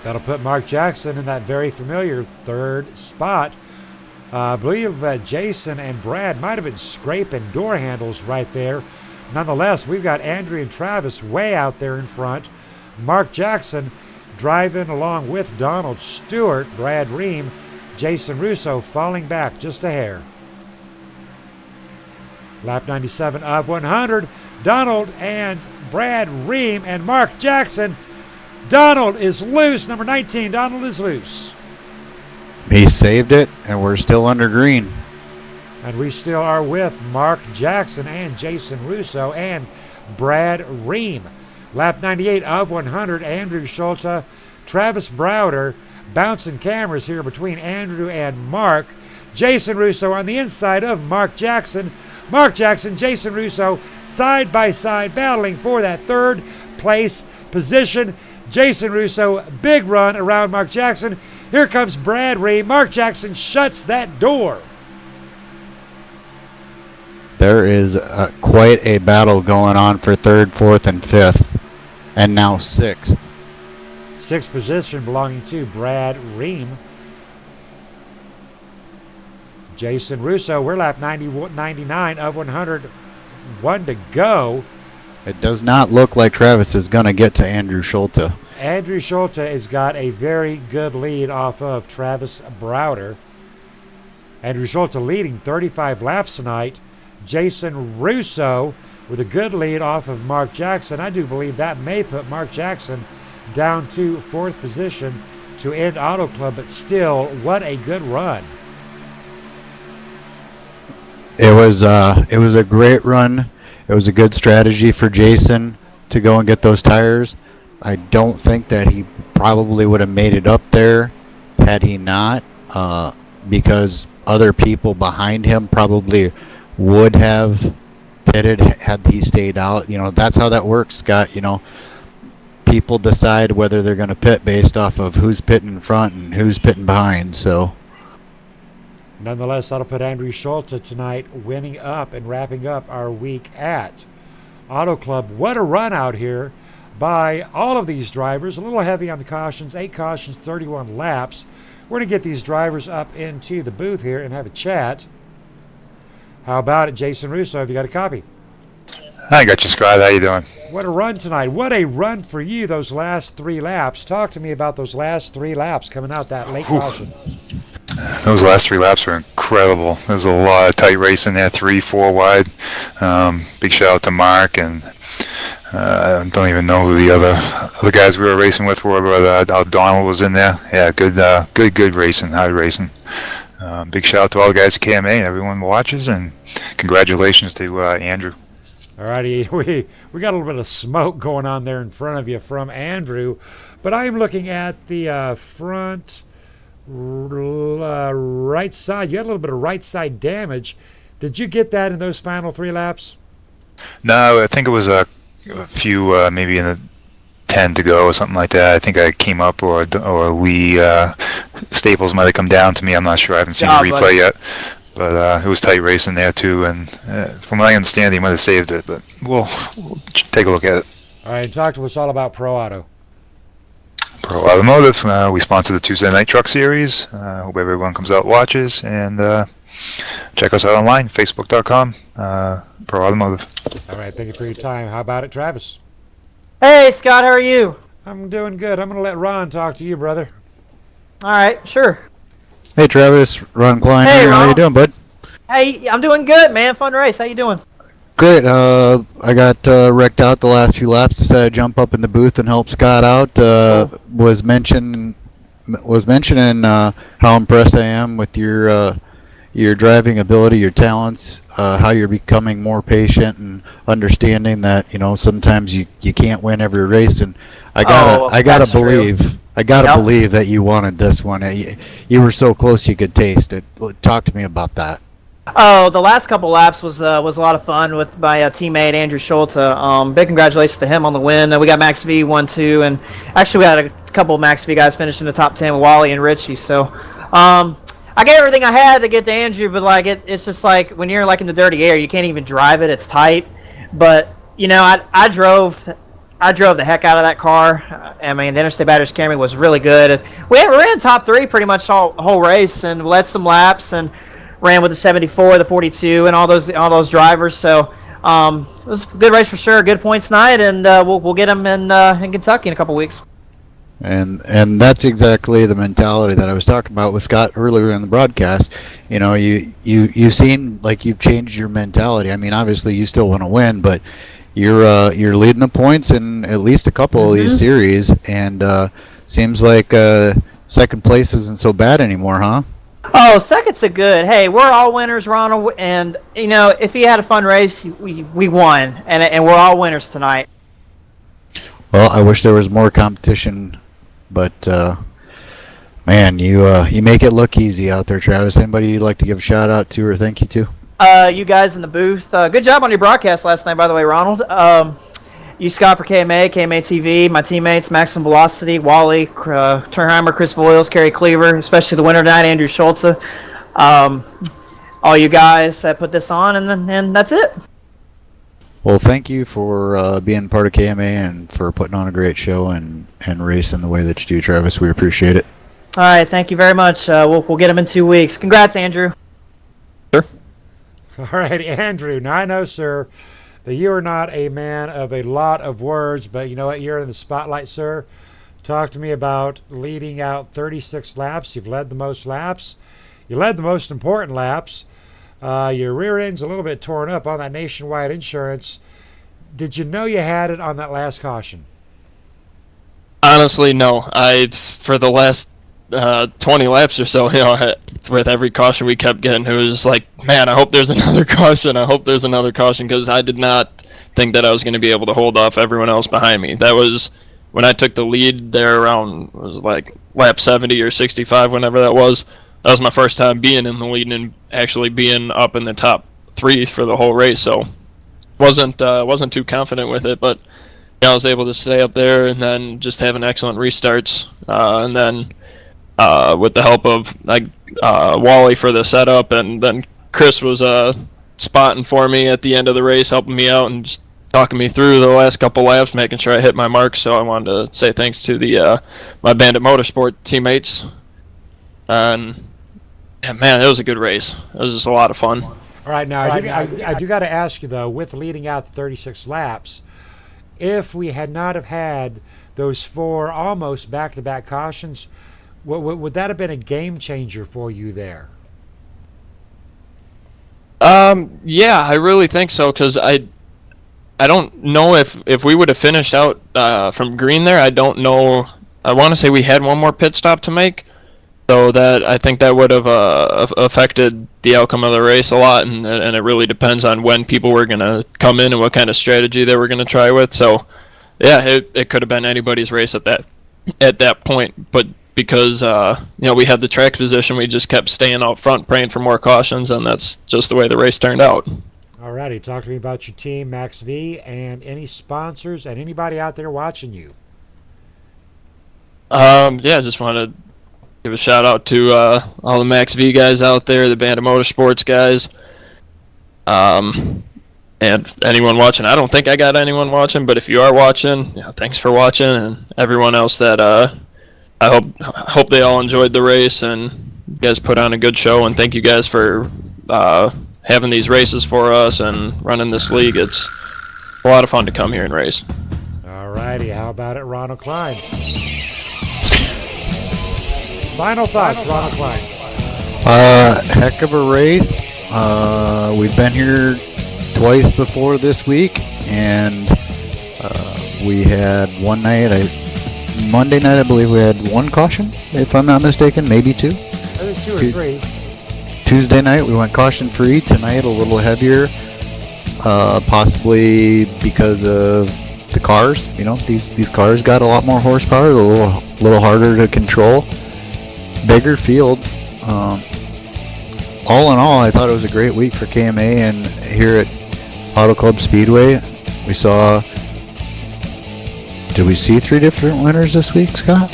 That'll put Mark Jackson in that very familiar 3rd spot. I believe Jason and Brad might have been scraping door handles right there. Nonetheless, we've got Andrew and Travis way out there in front Mark Jackson driving along with Donald Stewart, Brad Ream, Jason Russo falling back just a hair. Lap 97 of 100, Donald and Brad Ream and Mark Jackson. Donald is loose, number 19, Donald is loose.
He saved it, and we're still under green.
And we still are with Mark Jackson and Jason Russo and Brad Ream. Lap 98 of 100, Andrew Schulte, Travis Browder, bouncing cameras here between Andrew and Mark. Jason Russo on the inside of Mark Jackson. Mark Jackson, Jason Russo, side by side, battling for that third place position. Jason Russo, big run around Mark Jackson. Here comes Brad Ream. Mark Jackson shuts that door.
There is quite a battle going on for third, fourth, and fifth, and now sixth.
Sixth position belonging to Brad Ream. Jason Russo, we're lap 99 of 100. One to go.
It does not look like Travis is going to get to Andrew Schulte.
Andrew Schulte has got a very good lead off of Travis Browder. Andrew Schulte leading 35 laps tonight. Jason Russo with a good lead off of Mark Jackson. I do believe that may put Mark Jackson down to fourth position to end Auto Club, but still, what a good run.
It was a great run. It was a good strategy for Jason to go and get those tires. I don't think that he probably would have made it up there had he not, because other people behind him probably would have pitted had he stayed out. You know, that's how that works, Scott. You know, people decide whether they're going to pit based off of who's pitting in front and who's pitting behind. So,
nonetheless, that'll put Andrew Schulte tonight winning up and wrapping up our week at Auto Club. What a run out here by all of these drivers. A little heavy on the cautions, 8 cautions, 31 laps. We're going to get these drivers up into the booth here and have a chat. How about it, Jason Russo? Have you got a copy?
I got you, Scott. How you doing?
What a run tonight. What a run for you, those last 3 laps. Talk to me about those last 3 laps coming out that late caution.
Those last 3 laps were incredible. There was a lot of tight racing there, 3, 4 wide. Big shout out to Mark, and I don't even know who the other guys we were racing with were, but Donald was in there. Yeah, good racing, high racing. Big shout out to all the guys at KMA and everyone who watches, and congratulations to Andrew.
All righty, we got a little bit of smoke going on there in front of you from Andrew, but I'm looking at the front right side. You had a little bit of right side damage. Did you get that in those final 3 laps?
No, I think it was a few, maybe in the 10 to go or something like that. I think I came up, or Lee Staples might have come down to me. I'm not sure. I haven't seen the replay yet. But it was tight racing there too, and from what I understand, he might have saved it. But we'll take a look at it.
All right, talk to us all about Pro Auto.
Pro Automotive. We sponsor the Tuesday Night Truck Series. Hope everyone comes out and watches, and check us out online, facebook.com, Pro Automotive.
All right, thank you for your time. How about it, Travis?
Hey, Scott, how are you?
I'm doing good. I'm going to let Ron talk to you, brother.
All right, sure.
Hey, Travis, Ron Klein.
Hey,
here.
Ron.
How you doing, bud?
Hey, I'm doing good, man. Fun race. How you doing?
Great. I got wrecked out the last few laps. Decided to jump up in the booth and help Scott out. Was mentioning how impressed I am with your driving ability, your talents, how you're becoming more patient and understanding that sometimes you can't win every race. And I gotta believe that you wanted this one. You were so close you could taste it. Talk to me about that.
Oh, the last couple laps was a lot of fun with my teammate Andrew Schulte. Big congratulations to him on the win. We got Max V 1-2, and actually we had a couple of Max V guys finish in the top 10 with Wally and Richie. So I gave everything I had to get to Andrew, but it's just like when you're in the dirty air, you can't even drive it. It's tight. But I drove the heck out of that car. I mean, the Interstate Batteries Camry was really good. We ran top 3 pretty much the whole race, and led some laps and ran with the 74, the 42, and all those drivers. So It was a good race for sure. Good points night, and we'll get them in Kentucky in a couple weeks.
And that's exactly the mentality that I was talking about with Scott earlier in the broadcast. You know, you seem like you've changed your mentality. I mean, obviously you still want to win, but you're leading the points in at least a couple of these series, and seems like second place isn't so bad anymore, huh?
Oh, second's a good. Hey, we're all winners, Ronald, and you know, if he had a fun race, we won, and we're all winners tonight.
Well, I wish there was more competition, but man, you make it look easy out there, Travis. Anybody you'd like to give a shout out to or thank you to?
You guys in the booth, good job on your broadcast last night, by the way, Ronald. You, Scott, for KMA TV, my teammates, Maximum Velocity, Wally, Turnheimer, Chris Voiles, Kerry Cleaver, especially the winner tonight, Andrew Schultze. All you guys that put this on, and that's it.
Well, thank you for being part of KMA and for putting on a great show and racing the way that you do, Travis. We appreciate it.
All right, thank you very much. We'll get them in 2 weeks. Congrats, Andrew.
Sure.
All right, Andrew. Now I know, sir, that you are not a man of a lot of words, but you know what? You're in the spotlight, sir. Talk to me about leading out 36 laps. You've led the most laps. You led the most important laps. Your rear end's a little bit torn up on that Nationwide insurance. Did you know you had it on that last caution?
Honestly, no. For the last 20 laps or so, you know, with every caution we kept getting, it was just like, man, I hope there's another caution. I hope there's another caution, because I did not think that I was going to be able to hold off everyone else behind me. That was when I took the lead there around, it was like lap 70 or 65, whenever that was. That was my first time being in the lead and actually being up in the top 3 for the whole race. So wasn't too confident with it, but I was able to stay up there and then just having excellent restarts, and then with the help of Wally for the setup, and then Chris was spotting for me at the end of the race, helping me out and just talking me through the last couple laps, making sure I hit my marks. So I wanted to say thanks to the my Bandit Motorsport teammates. And yeah, man, it was a good race. It was just a lot of fun.
All right, now I do got to ask you though, with leading out the 36 laps, if we had not have had those 4 almost back-to-back cautions, would that have been a game changer for you there?
Yeah, I really think so, because I don't know if we would have finished out from green there. I don't know. I want to say we had one more pit stop to make, so that I think that would have affected the outcome of the race a lot, and it really depends on when people were going to come in and what kind of strategy they were going to try with. So, yeah, it could have been anybody's race at that point, but because we had the track position, we just kept staying out front, praying for more cautions, and that's just the way the race turned out.
All righty, talk to me about your team, Max V, and any sponsors and anybody out there watching you.
Yeah, just want to give a shout out to all the Max V guys out there, the Bandit Motorsports guys, and anyone watching. I don't think I got anyone watching, but if you are watching, thanks for watching, and everyone else that I hope they all enjoyed the race and you guys put on a good show, and thank you guys for having these races for us and running this league. It's a lot of fun to come here and race.
All righty, how about it, Ronald Klein? Final thoughts, Ronald Klein.
Heck of a race. We've been here twice before this week, and we had one night, Monday night, I believe we had 1 caution, if I'm not mistaken, maybe 2.
I think 2 or 3.
Tuesday night we went caution free. Tonight a little heavier, possibly because of the cars. You know, these cars got a lot more horsepower, a little harder to control, bigger field. All in all, I thought it was a great week for KMA, and here at Autoclub Speedway we saw. Did we see 3 different winners this week, Scott?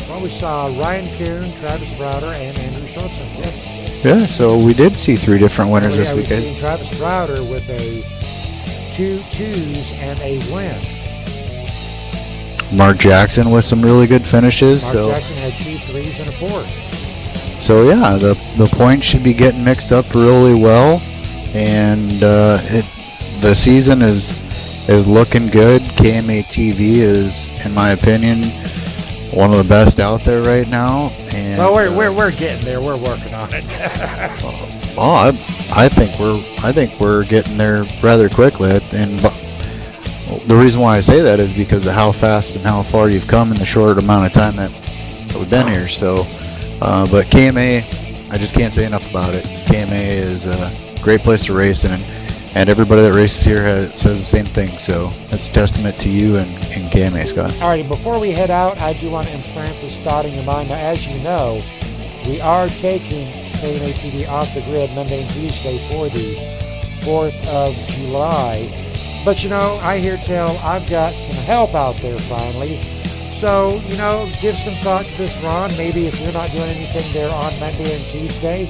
Well, we saw Ryan Kuhn, Travis Browder, and Andrew Schultz. Yes.
Yeah, so we did see 3 different winners this weekend.
We seen Travis Browder with a 2 2s and a win.
Mark Jackson with some really good finishes.
Mark Jackson had 2 3s and a 4.
So yeah, the points should be getting mixed up really well, and the season is looking good. KMA TV is, in my opinion, one of the best out there right now. And
well, we're getting there. We're working on it.
I think we're getting there rather quickly. And the reason why I say that is because of how fast and how far you've come in the short amount of time that we've been here. So, but KMA, I just can't say enough about it. KMA is a great place to race, and everybody that races here says the same thing. So that's a testament to you and KMA, Scott.
Alrighty, before we head out, I do want to implant this thought in your mind. Now, as you know, we are taking KMA TV off the grid Monday and Tuesday for the 4th of July. But you know, I hear tell I've got some help out there finally. So, you know, give some thought to this, Ron. Maybe if you're not doing anything there on Monday and Tuesday,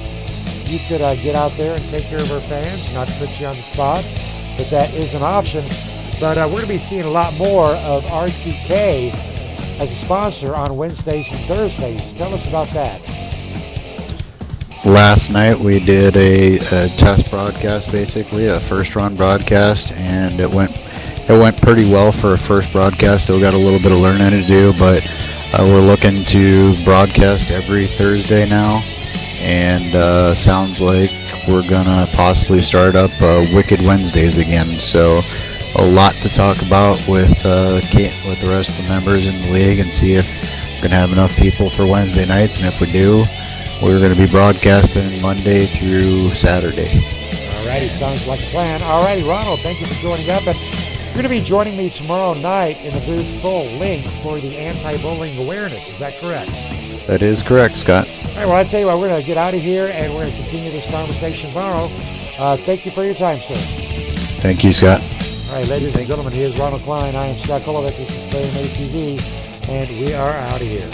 you could get out there and take care of our fans. Not to put you on the spot, but that is an option. But we're going to be seeing a lot more of RTK as a sponsor on Wednesdays and Thursdays. Tell us about that.
Last night we did a test broadcast, basically a first run broadcast, and it went pretty well for a first broadcast. Still got a little bit of learning to do, but we're looking to broadcast every Thursday now, and sounds like we're gonna possibly start up Wicked Wednesdays again. So a lot to talk about with the rest of the members in the league, and see if we're gonna have enough people for Wednesday nights, and if we do, we're going to be broadcasting Monday through Saturday.
Alrighty, sounds like a plan. Alrighty, Ronald, thank you for joining up. And you're going to be joining me tomorrow night in the booth full link for the anti-bullying awareness. Is that correct?
That is correct, Scott.
All right, well, I tell you what, we're going to get out of here and we're going to continue this conversation tomorrow. Thank you for your time, sir.
Thank you, Scott.
All right, ladies and gentlemen, here's Ronald Klein. I am Scott Kolovic. This is KMA TV, and we are out of here.